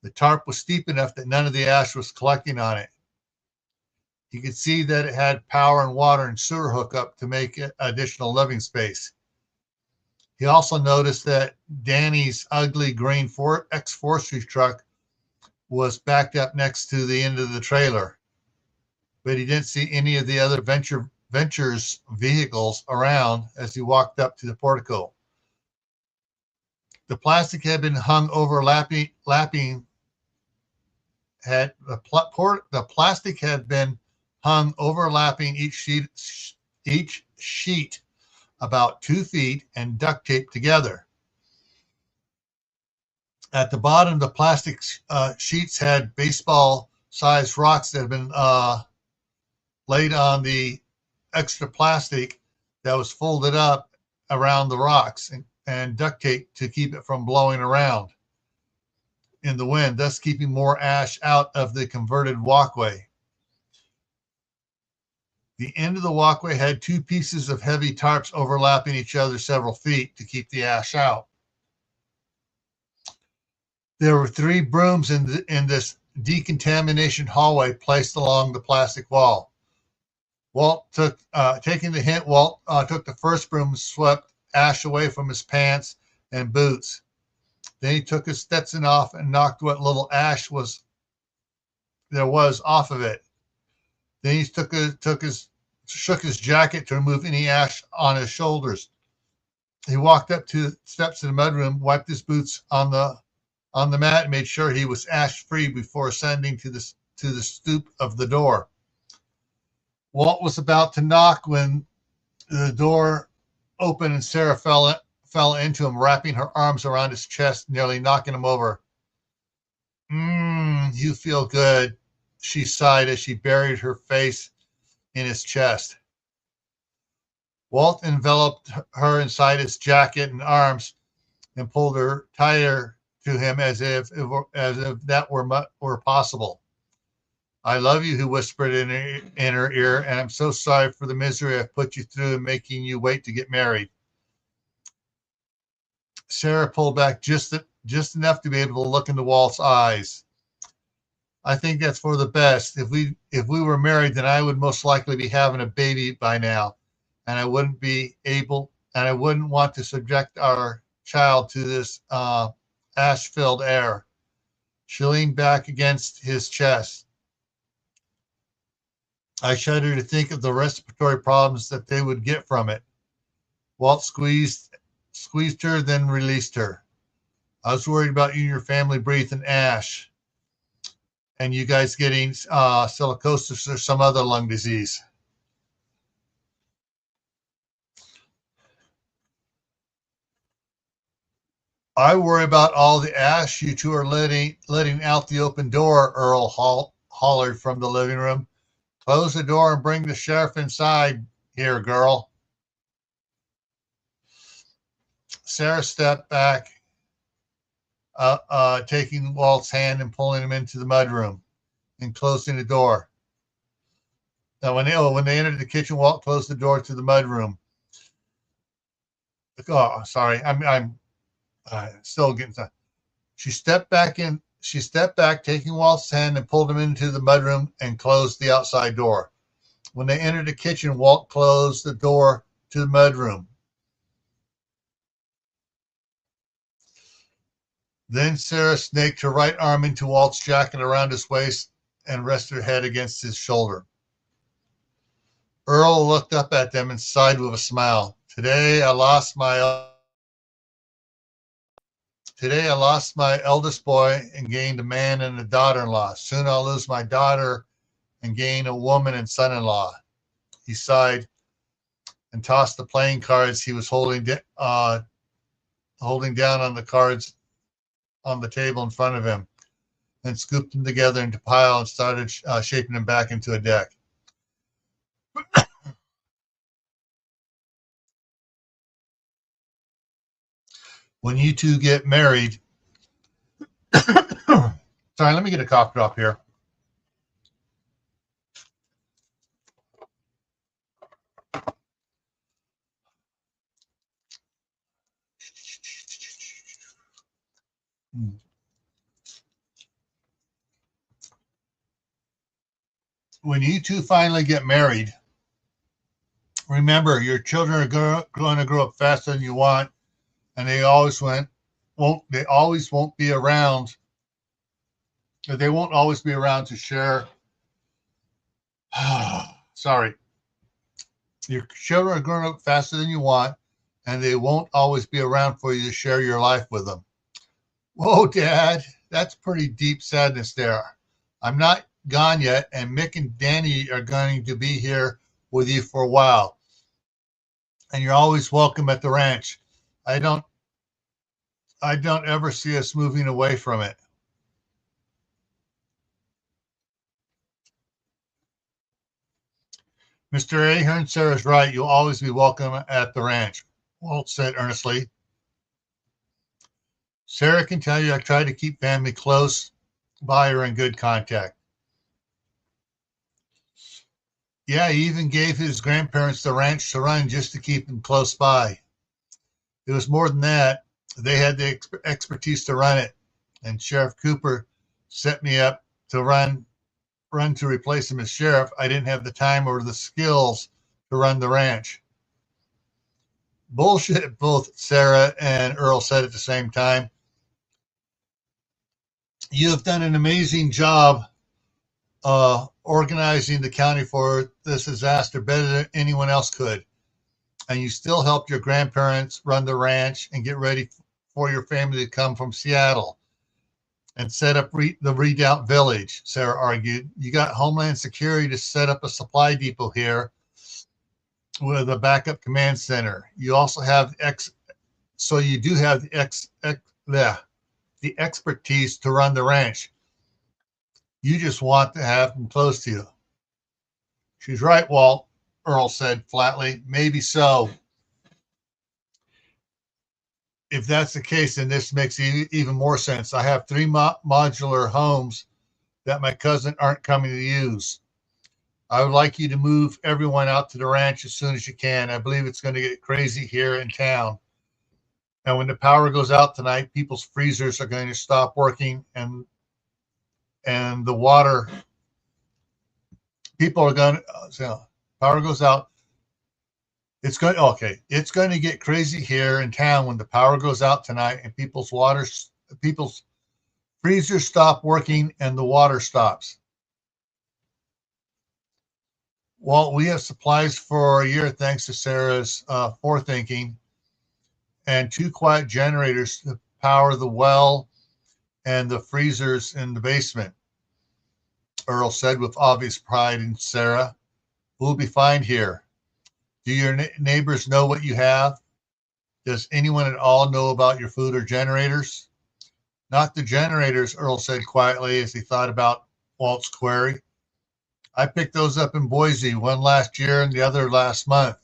The tarp was steep enough that none of the ash was collecting on it. You could see that it had power and water and sewer hookup to make it additional living space. He also noticed that Danny's ugly green ex-forestry truck was backed up next to the end of the trailer, but he didn't see any of the other Ventures vehicles around as he walked up to the portico. The plastic had been hung overlapping. The plastic had been hung overlapping each sheet about 2 feet and duct taped together. At the bottom, the plastic sheets had baseball-sized rocks that had been laid on the extra plastic that was folded up around the rocks and duct taped to keep it from blowing around in the wind, thus keeping more ash out of the converted walkway. The end of the walkway had 2 pieces of heavy tarps overlapping each other several feet to keep the ash out. There were 3 brooms in this decontamination hallway placed along the plastic wall. Taking the hint, Walt took the first broom and swept ash away from his pants and boots. Then he took his Stetson off and knocked what little ash there was off of it. Then he shook his jacket to remove any ash on his shoulders. He walked up to the steps in the mudroom, wiped his boots on the mat, and made sure he was ash-free before ascending to the stoop of the door. Walt was about to knock when the door opened and Sarah fell into him, wrapping her arms around his chest, nearly knocking him over. You feel good, she sighed as she buried her face in his chest. Walt enveloped her inside his jacket and arms and pulled her tighter to him as if that were possible. I love you, he whispered in her ear, and I'm so sorry for the misery I've put you through in making you wait to get married. Sarah pulled back just enough to be able to look into Walt's eyes. I think that's for the best. If we were married, then I would most likely be having a baby by now, and I wouldn't want to subject our child to this ash-filled air. She leaned back against his chest. I shudder to think of the respiratory problems that they would get from it. Walt squeezed her, then released her. I was worried about you and your family breathing ash and you guys getting silicosis or some other lung disease. I worry about all the ash you two are letting out the open door, Earl hollered from the living room. Close the door and bring the sheriff inside here, girl. Sarah stepped back, taking Walt's hand and pulling him into the mudroom and closing the door. Now, when they entered the kitchen, Walt closed the door to the mudroom. Oh, sorry, I'm still getting some. She stepped back, taking Walt's hand and pulled him into the mudroom and closed the outside door. When they entered the kitchen, Walt closed the door to the mudroom. Then Sarah snaked her right arm into Walt's jacket around his waist and rested her head against his shoulder. Earl looked up at them and sighed with a smile. Today I lost my eldest boy and gained a man and a daughter-in-law. Soon I'll lose my daughter and gain a woman and son-in-law. He sighed and tossed the playing cards he was holding down on the cards on the table in front of him, and scooped them together into a pile and started shaping them back into a deck. When you two get married, sorry, let me get a cough drop here. When you two finally get married, remember your children are going to grow up faster than you want, and they always won't be around. They won't always be around to share. Sorry, your children are growing up faster than you want, and they won't always be around for you to share your life with them. Whoa, Dad, that's pretty deep sadness there. I'm not gone yet, and Mick and Danny are going to be here with you for a while. And you're always welcome at the ranch. I don't ever see us moving away from it. Mr. Ahern, Sarah's right. You'll always be welcome at the ranch, Walt said earnestly. Sarah can tell you I try to keep family close by or in good contact. Yeah, he even gave his grandparents the ranch to run just to keep them close by. It was more than that. They had the expertise to run it, and Sheriff Cooper set me up to run to replace him as sheriff. I didn't have the time or the skills to run the ranch. Bullshit, both Sarah and Earl said at the same time. You have done an amazing job organizing the county for this disaster better than anyone else could. And you still helped your grandparents run the ranch and get ready for your family to come from Seattle and set up the Redoubt Village, Sarah argued. You got Homeland Security to set up a supply depot here with a backup command center. You also have so you do have the expertise to run the ranch. You just want to have them close to you. She's right, Walt, Earl said flatly. Maybe so. If that's the case, then this makes even more sense. I have 3 modular homes that my cousin aren't coming to use. I would like you to move everyone out to the ranch as soon as you can. I believe it's going to get crazy here in town. And when the power goes out tonight, people's freezers are going to stop working, and the water, people are going to, so power goes out. It's going to get crazy here in town when the power goes out tonight and people's freezers stop working and the water stops. Well, we have supplies for a year thanks to Sarah's forethinking, and 2 quiet generators to power the well and the freezers in the basement, Earl said with obvious pride in Sarah. We'll be fine here. Do your neighbors know what you have? Does anyone at all know about your food or generators? Not the generators, Earl said quietly as he thought about Walt's query. I picked those up in Boise, one last year and the other last month.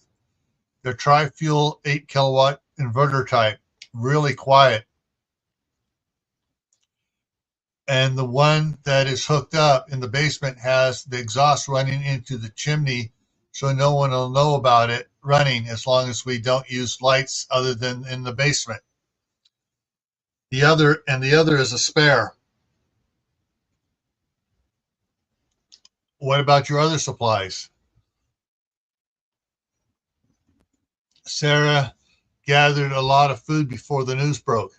They're tri-fuel 8 kilowatt inverter type, really quiet. And the one that is hooked up in the basement has the exhaust running into the chimney, so no one will know about it running as long as we don't use lights other than in the basement. The other is a spare. What about your other supplies? Sarah gathered a lot of food before the news broke.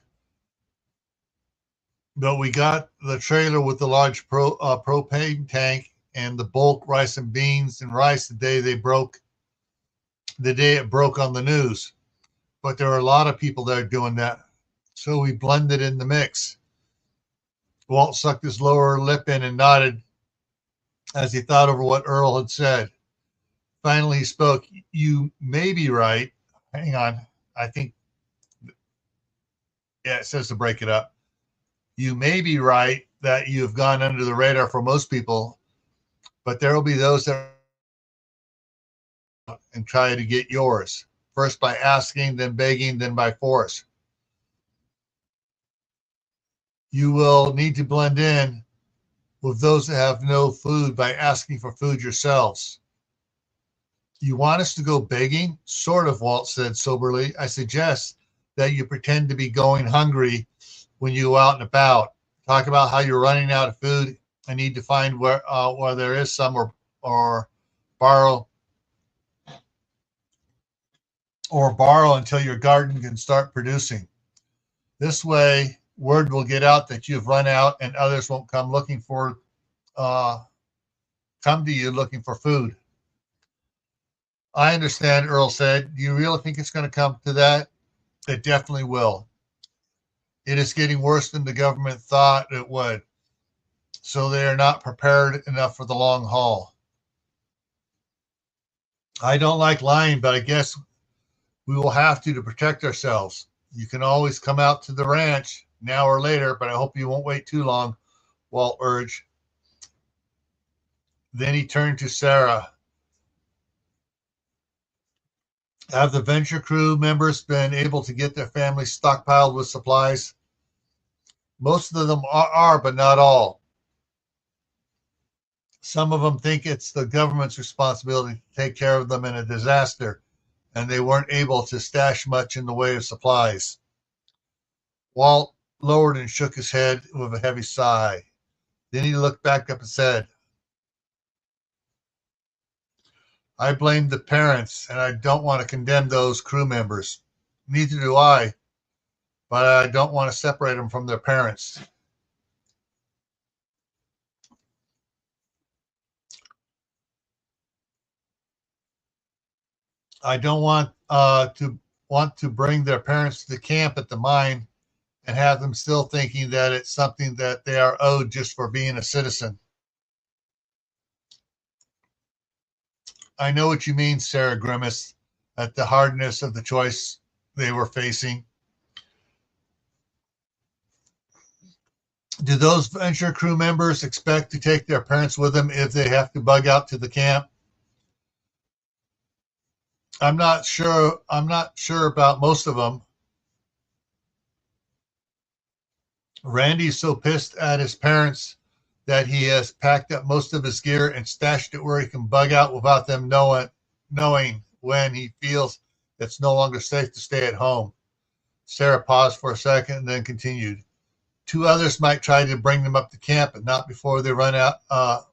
But we got the trailer with the large propane tank and the bulk rice and beans and rice the day it broke on the news. But there are a lot of people that are doing that. So we blended in the mix. Walt sucked his lower lip in and nodded as he thought over what Earl had said. Finally, he spoke. You may be right. Hang on. I think, yeah, it says to break it up. You may be right that you have gone under the radar for most people, but there will be those that and try to get yours. First by asking, then begging, then by force. You will need to blend in with those that have no food by asking for food yourselves. You want us to go begging? Sort of, Walt said soberly. I suggest that you pretend to be going hungry when you go out and about. Talk about how you're running out of food and need to find where there is some or borrow until your garden can start producing. This way, word will get out that you've run out, and others won't come to you looking for food. I understand, Earl said. Do you really think it's going to come to that? It definitely will. It is getting worse than the government thought it would, so they are not prepared enough for the long haul. I don't like lying, but I guess we will have to protect ourselves. You can always come out to the ranch now or later, but I hope you won't wait too long, Walt urged. Then he turned to Sarah. Have the venture crew members been able to get their families stockpiled with supplies? Most of them are, but not all. Some of them think it's the government's responsibility to take care of them in a disaster, and they weren't able to stash much in the way of supplies. Walt lowered and shook his head with a heavy sigh. Then he looked back up and said, I blame the parents, and I don't want to condemn those crew members. Neither do I, but I don't want to separate them from their parents. I don't want to bring their parents to the camp at the mine and have them still thinking that it's something that they are owed just for being a citizen. I know what you mean, Sarah grimaced at the hardness of the choice they were facing. Do those venture crew members expect to take their parents with them if they have to bug out to the camp? I'm not sure. I'm not sure about most of them. Randy's so pissed at his parents that he has packed up most of his gear and stashed it where he can bug out without them knowing when he feels it's no longer safe to stay at home. Sarah paused for a second and then continued. Two others might try to bring them up to camp, but not before they run out. Of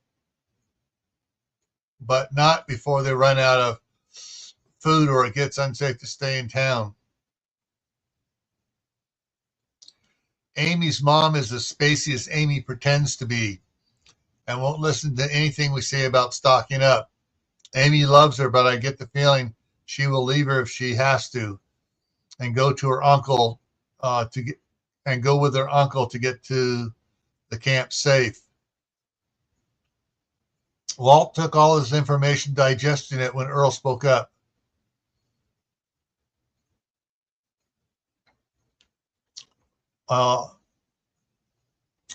food or it gets unsafe to stay in town. Amy's mom is as spacey as Amy pretends to be and won't listen to anything we say about stocking up. Amy loves her, but I get the feeling she will leave her if she has to and go to her uncle go with her uncle to get to the camp safe. Walt took all his information, digesting it when Earl spoke up.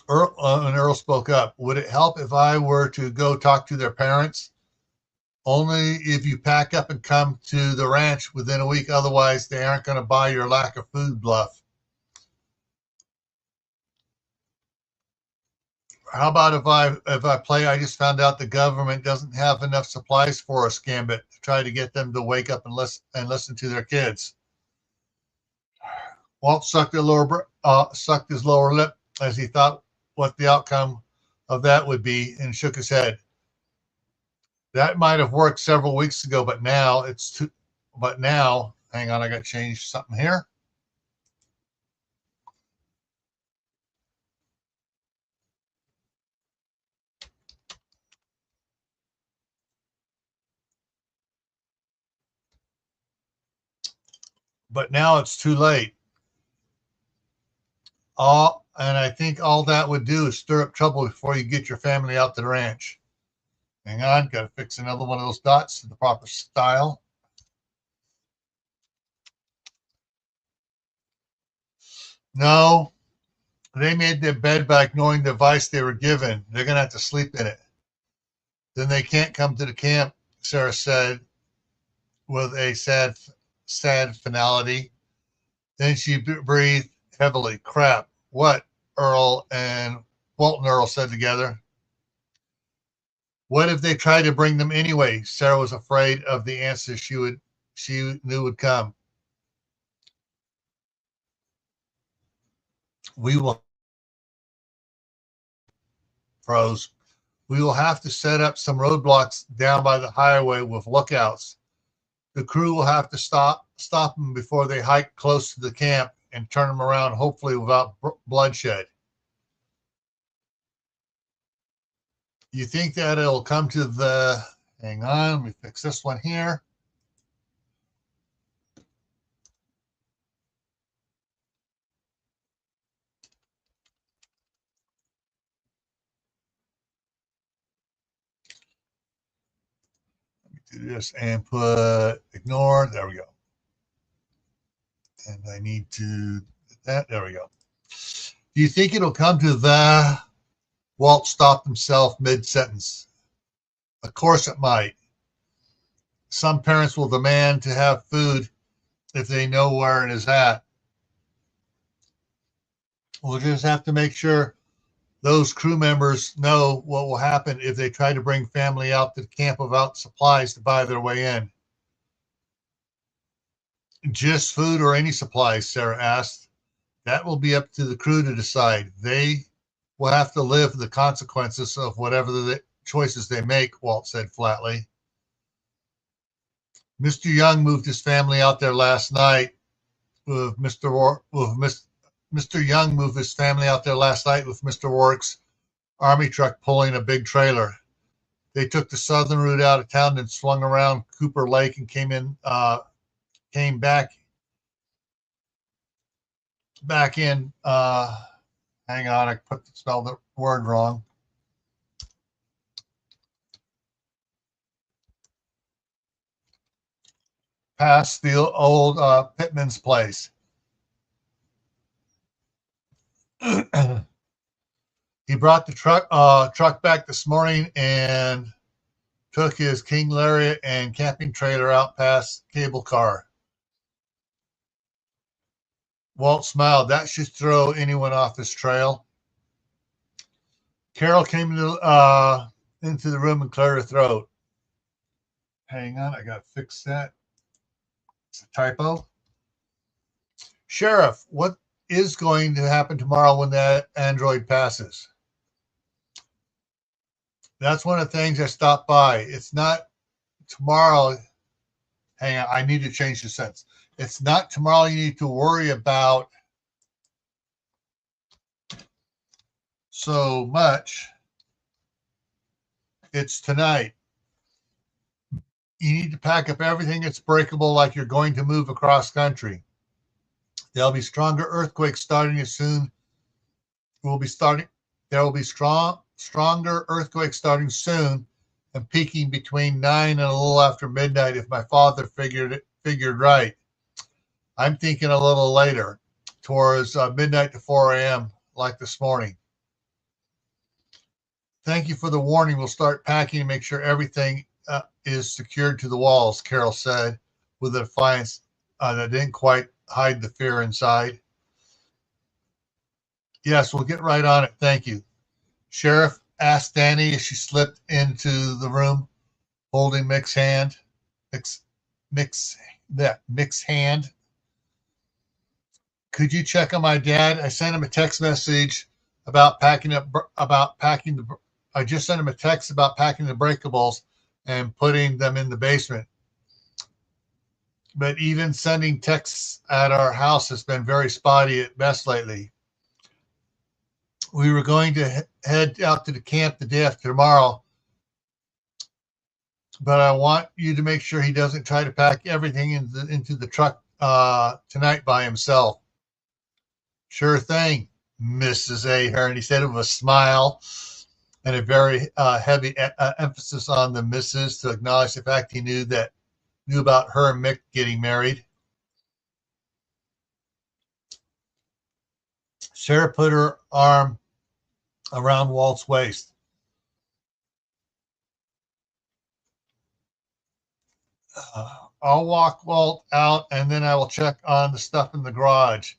Earl spoke up. Would it help if I were to go talk to their parents? Only if you pack up and come to the ranch within a week. Otherwise, they aren't going to buy your lack of food bluff. How about if I play? I just found out the government doesn't have enough supplies for us, Gambit, to try to get them to wake up and listen to their kids. Walt sucked his lower lip as he thought what the outcome of that would be and shook his head. That might have worked several weeks ago, but now hang on, I got to change something here. But now it's too late. And I think all that would do is stir up trouble before you get your family out to the ranch. Hang on, got to fix another one of those dots to the proper style. No, they made their bed by ignoring the advice they were given. They're going to have to sleep in it. Then they can't come to the camp, Sarah said with a sad finality. Then she breathed heavily. Crap. What? Earl and Walton Earl said together. What if they tried to bring them anyway? Sarah was afraid of the answer she knew would come. We will pros. We will have to set up some roadblocks down by the highway with lookouts. The crew will have to stop them before they hike close to the camp and turn them around, hopefully without bloodshed. You think that it'll come to the, hang on, let me fix this one here. Let me do this and put ignore. There we go. And I need to that. There we go. Do you think it'll come to the? Walt stopped himself mid-sentence. Of course it might. Some parents will demand to have food if they know where it is at. We'll just have to make sure those crew members know what will happen if they try to bring family out to the camp without supplies to buy their way in. Just food or any supplies, Sarah asked. That will be up to the crew to decide. They will have to live the consequences of whatever the choices they make, Walt said flatly. Mr. Young moved his family out there last night with Mr. Young moved his family out there last night with Mr. Warwick's army truck pulling a big trailer. They took the southern route out of town and swung around Cooper Lake and came back in. Hang on, I spelled the word wrong. Past the old Pittman's place. He brought the truck back this morning and took his King Lariat and camping trailer out past Cable Car. Walt smiled. That should throw anyone off his trail. Carol came into the room and cleared her throat. Hang on, I got to fix that. It's a typo. Sheriff, what is going to happen tomorrow when that android passes? That's one of the things I stopped by. It's not tomorrow. Hang on, I need to change the sentence. It's not tomorrow you need to worry about so much. It's tonight. You need to pack up everything that's breakable like you're going to move across country. There'll be stronger earthquakes starting as soon. There will be stronger earthquakes starting soon and peaking between 9 and a little after midnight if my father figured right. I'm thinking a little later, towards midnight to 4 a.m., like this morning. Thank you for the warning. We'll start packing and make sure everything is secured to the walls, Carol said, with a defiance that didn't quite hide the fear inside. Yes, we'll get right on it. Thank you. Sheriff asked Danny as she slipped into the room, holding Mick's hand. Mick's hand. Could you check on my dad? I sent him a text message about packing I just sent him a text about packing the breakables and putting them in the basement. But even sending texts at our house has been very spotty at best lately. We were going to head out to the camp the day after tomorrow, but I want you to make sure he doesn't try to pack everything into the truck tonight by himself. Sure thing, Mrs. Ahern, he said with a smile and a very heavy emphasis on the Mrs. to acknowledge the fact he knew about her and Mick getting married. Sarah put her arm around Walt's waist. I'll walk Walt out and then I will check on the stuff in the garage.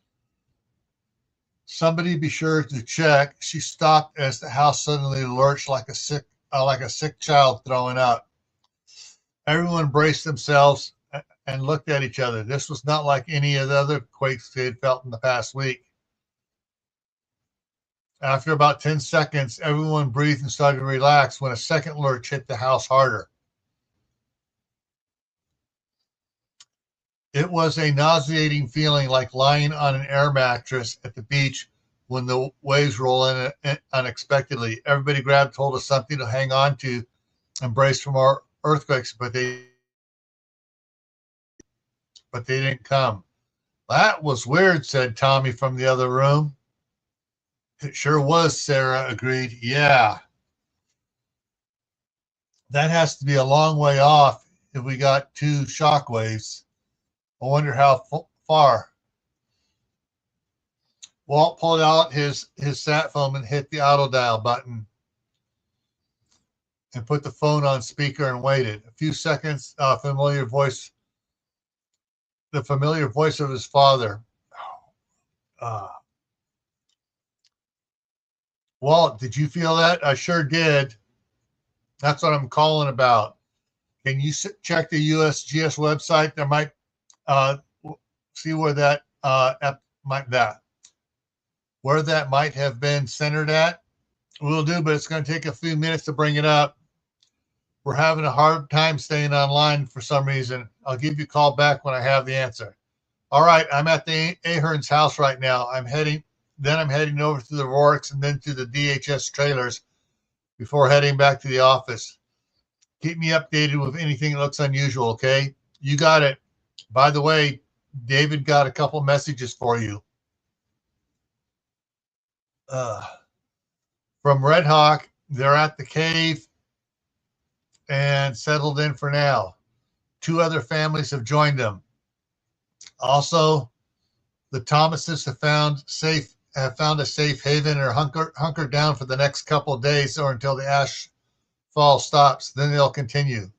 Somebody be sure to check. She stopped as the house suddenly lurched like a sick child throwing up. Everyone braced themselves and looked at each other. This was not like any of the other quakes they had felt in the past week. After about 10 seconds, everyone breathed and started to relax when a second lurch hit the house harder. It was a nauseating feeling like lying on an air mattress at the beach when the waves roll in unexpectedly. Everybody grabbed hold of something to hang on to and brace for more earthquakes, but they didn't come. That was weird, said Tommy from the other room. It sure was, Sarah agreed. Yeah. That has to be a long way off if we got 2 shock waves. I wonder how far. Walt pulled out his sat phone and hit the auto dial button and put the phone on speaker and waited. A few seconds, the familiar voice of his father. Walt, did you feel that? I sure did. That's what I'm calling about. Can you check the USGS website? There might see where that might have been centered at. We'll do, but it's going to take a few minutes to bring it up. We're having a hard time staying online for some reason. I'll give you a call back when I have the answer. All right, I'm at the Ahern's house right now. I'm heading over to the Rorks and then to the DHS trailers before heading back to the office. Keep me updated with anything that looks unusual, okay? You got it. By the way, David got a couple messages for you. From Red Hawk, they're at the cave and settled in for now. 2 other families have joined them. Also, the Thomases have found a safe haven or hunkered down for the next couple of days or until the ash fall stops. Then they'll continue.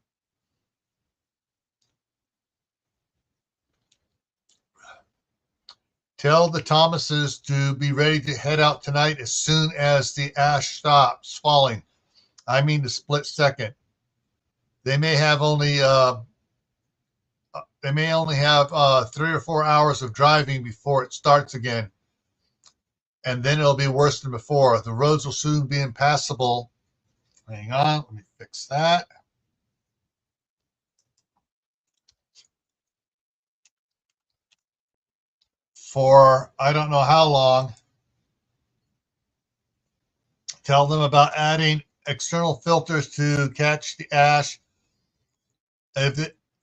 Tell the Thomases to be ready to head out tonight as soon as the ash stops falling. I mean the split second. They may only have 3 or 4 hours of driving before it starts again. And then it'll be worse than before. The roads will soon be impassable. Hang on, let me fix that. For I don't know how long. Tell them about adding external filters to catch the ash.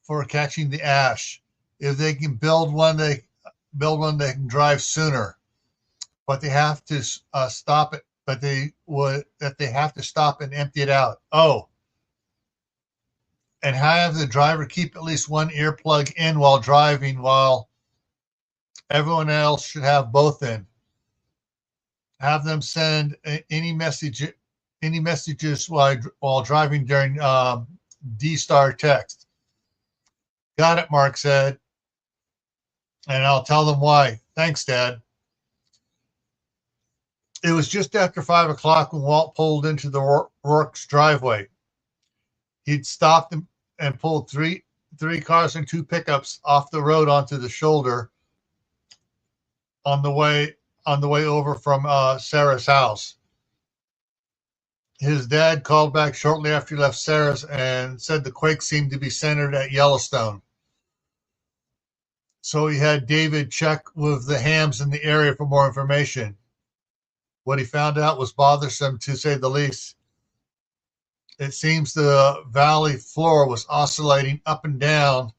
For catching the ash, if they can build one, they can drive sooner. But they have to stop it. But they have to stop and empty it out. Oh, and have the driver keep at least one earplug in while driving, while everyone else should have both in. Have them send any messages while driving during D-Star text. Got it, Mark said. And I'll tell them why. Thanks, Dad. It was just after 5 o'clock when Walt pulled into the Rourke's driveway. He'd stopped and pulled three cars and 2 pickups off the road onto the shoulder on the way over from Sarah's house. His dad called back shortly after he left Sarah's and said the quake seemed to be centered at Yellowstone. So he had David check with the hams in the area for more information. What he found out was bothersome, to say the least. It seems the valley floor was oscillating up and down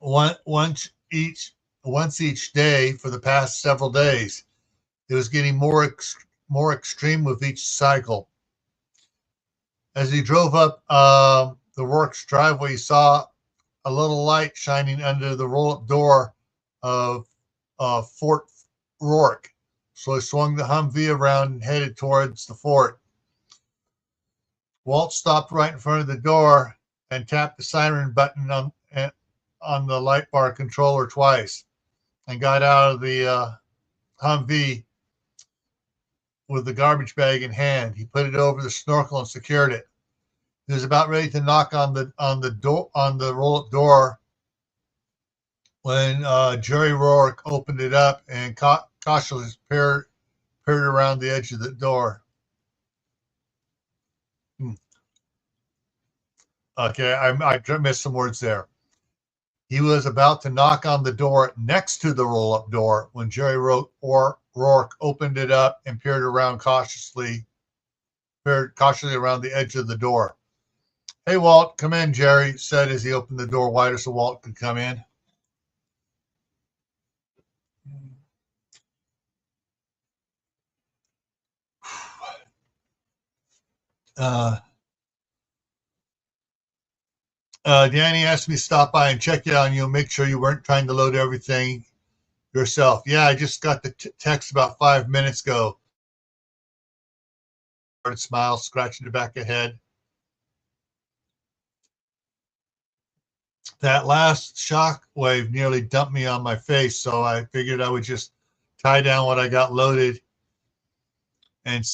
once each day for the past several days. It was getting more extreme with each cycle. As he drove up the Rourke's driveway, he saw a little light shining under the roll-up door of Fort Rourke. So he swung the Humvee around and headed towards the fort. Walt stopped right in front of the door and tapped the siren button on the light bar controller twice and got out of the Humvee with the garbage bag in hand. He put it over the snorkel and secured it. He was about ready to knock on the roll-up door when Jerry Rourke opened it up and cautiously peered around the edge of the door. Okay, I missed some words there. He was about to knock on the door next to the roll-up door when Jerry Rourke opened it up and peered cautiously around the edge of the door. "Hey, Walt, come in," Jerry said as he opened the door wider so Walt could come in. Uh, Danny asked me to stop by and check it on you and make sure you weren't trying to load everything yourself. Yeah, I just got the text about 5 minutes ago. Started smile, scratching the back of the head. That last shock wave nearly dumped me on my face, so I figured I would just tie down what I got loaded and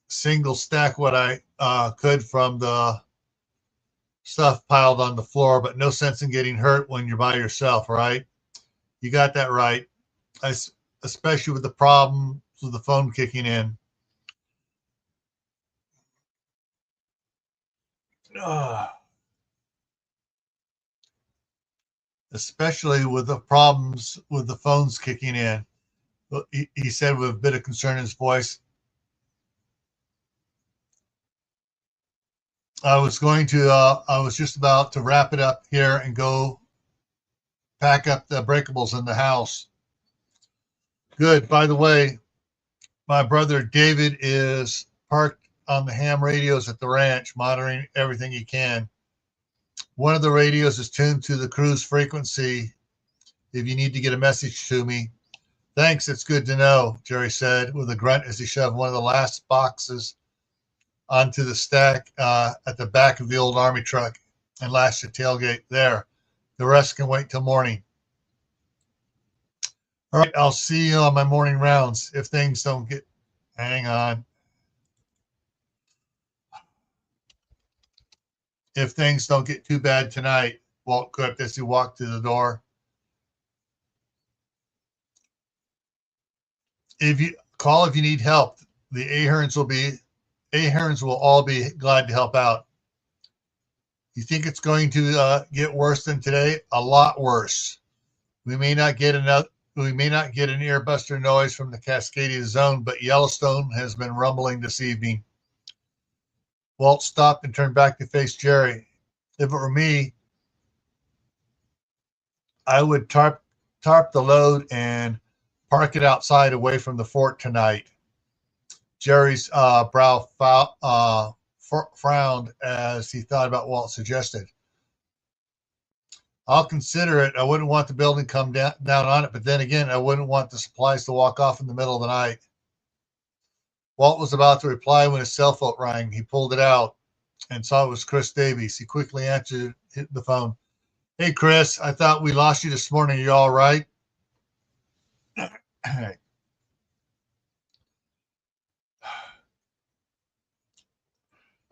single stack what I could from the stuff piled on the floor, but no sense in getting hurt when you're by yourself, right? You got that right, especially with the problem with the phone kicking in. Especially with the problems with the phones kicking in, he said with a bit of concern in his voice. I was just about to wrap it up here and go pack up the breakables in the house. Good. By the way, my brother David is parked on the ham radios at the ranch, monitoring everything he can. One of the radios is tuned to the cruise frequency if you need to get a message to me. Thanks, it's good to know, Jerry said with a grunt as he shoved one of the last boxes onto the stack at the back of the old army truck and lashed the tailgate there. The rest can wait till morning. All right, I'll see you on my morning rounds if things don't get. Hang on. If things don't get too bad tonight, Walt quipped as he walked to the door. If you need help, the Aherns will all be glad to help out. You think it's going to get worse than today? A lot worse. We may not get an earbuster noise from the Cascadia zone, but Yellowstone has been rumbling this evening. Walt stopped and turned back to face Jerry. If it were me, I would tarp the load and park it outside away from the fort tonight. Jerry's brow frowned as he thought about what Walt suggested. I'll consider it. I wouldn't want the building come down on it, but then again, I wouldn't want the supplies to walk off in the middle of the night. Walt was about to reply when his cell phone rang. He pulled it out and saw it was Chris Davies. He quickly answered the phone. "Hey, Chris, I thought we lost you this morning. Are you all right?"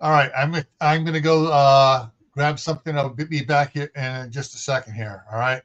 All right, I'm gonna go grab something. I'll be back here in just a second here. All right.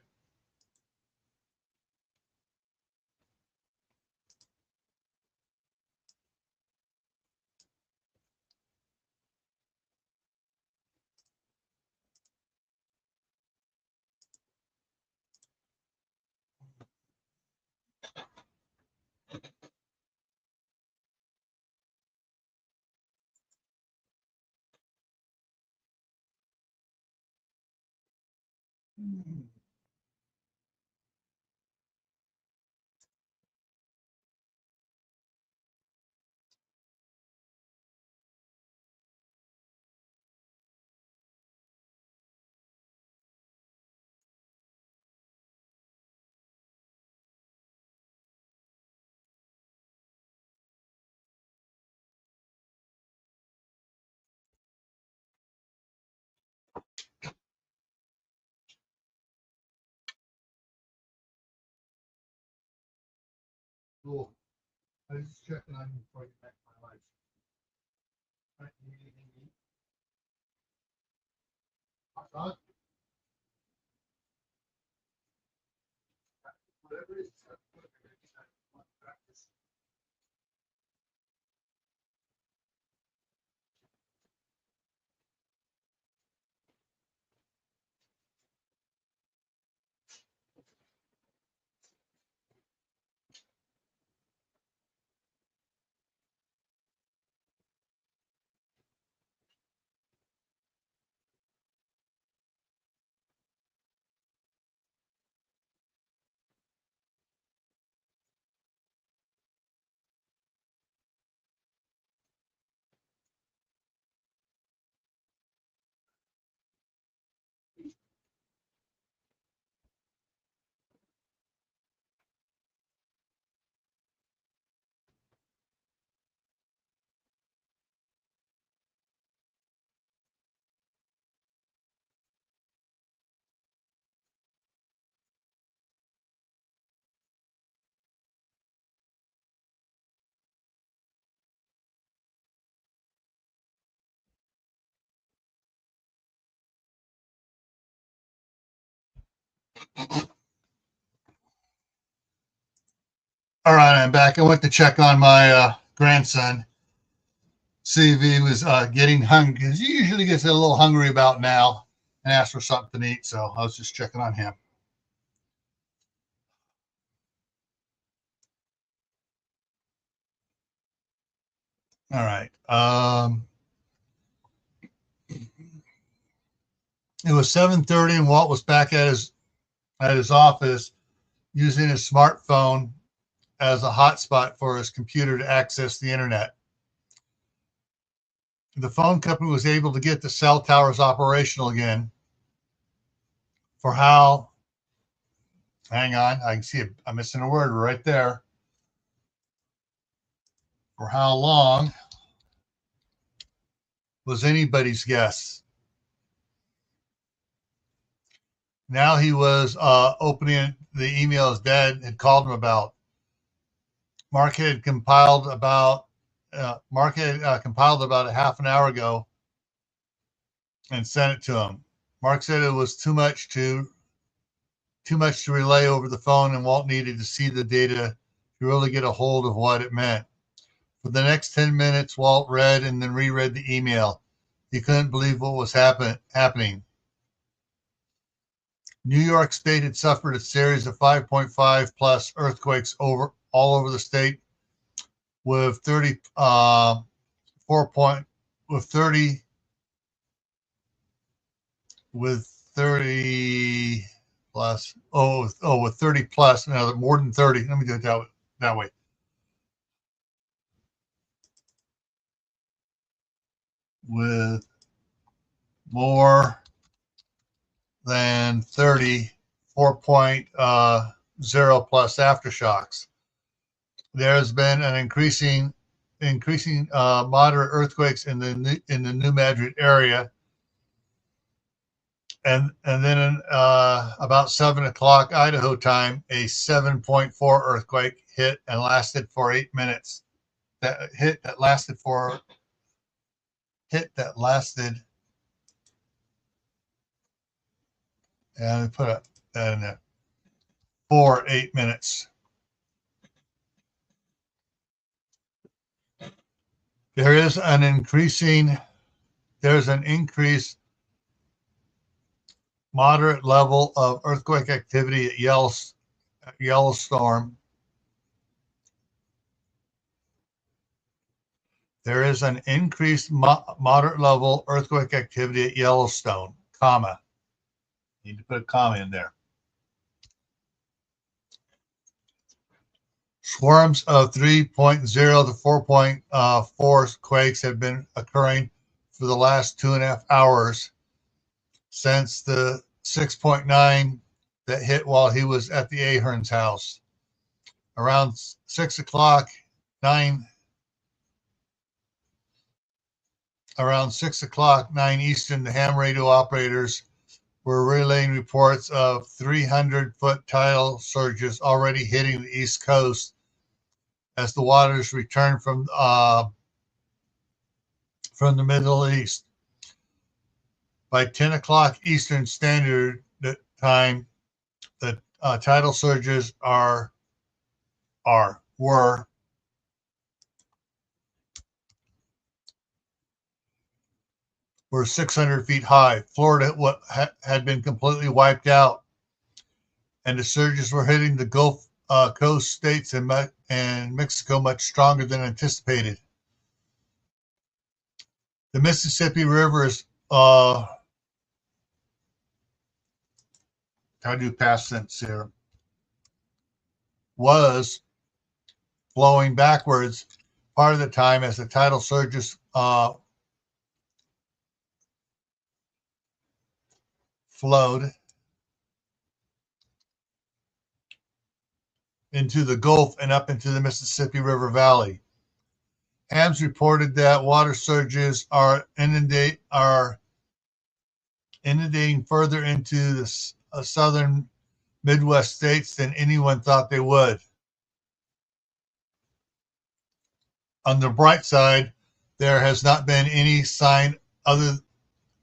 Cool. I was just checking on you before you met my life. Right, you need anything to eat? Hot dog? Whatever it is. All right, I'm back. I went to check on my grandson, see if he was getting hungry, because he usually gets a little hungry about now and asks for something to eat. So I was just checking on him. All right. It was 7:30, and Walt was back at his office using his smartphone as a hotspot for his computer to access the internet. The phone company was able to get the cell towers operational again. For how? Hang on, I can see it. I'm missing a word right there. For how long was anybody's guess? Now he was opening the emails Dad had called him about. Mark had compiled about a half an hour ago and sent it to him. Mark said it was too much to relay over the phone, and Walt needed to see the data to really get a hold of what it meant. For the next 10 minutes, Walt read and then reread the email. He couldn't believe what was happening. New York State had suffered a series of 5.5 plus earthquakes all over the state, with 30 plus with 30 plus, no, more than 30. Let me do it that way. With more than 30 4.0 plus aftershocks. There's been an increasing moderate earthquakes in the New Madrid area, and then about 7 o'clock Idaho time, a 7.4 earthquake hit and lasted for 8 minutes. Hit that lasted and put that in there for 8 minutes. There's an increased moderate level of earthquake activity at Yellowstone. There is an increased moderate level earthquake activity at Yellowstone, comma. Need to put a comma in there. Swarms of 3.0 to 4.4 quakes have been occurring for the last 2.5 hours since the 6.9 that hit while he was at the Ahern's house. Around 6 o'clock, 9 Eastern, the ham radio operators were relaying reports of 300-foot tidal surges already hitting the East Coast as the waters return from the Middle East. By 10 o'clock Eastern Standard Time, the tidal surges were 600 feet high. Florida had been completely wiped out, and the surges were hitting the Gulf Coast states and Mexico much stronger than anticipated. The Mississippi River is how do you past tense here? Was flowing backwards part of the time as the tidal surges flowed into the Gulf and up into the Mississippi River Valley. Hams reported that water surges are inundating further into the southern Midwest states than anyone thought they would. On the bright side, there has not been any sign of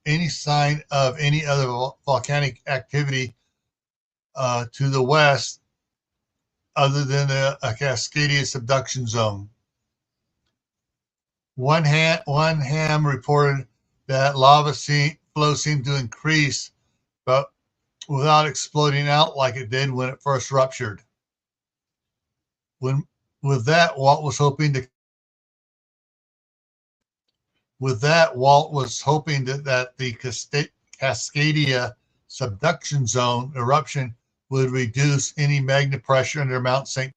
any other volcanic activity to the west other than a Cascadia subduction zone. One ham reported that lava flow seemed to increase, but without exploding out like it did when it first ruptured. With that, Walt was hoping that the Cascadia subduction zone eruption would reduce any magna pressure under Mount St.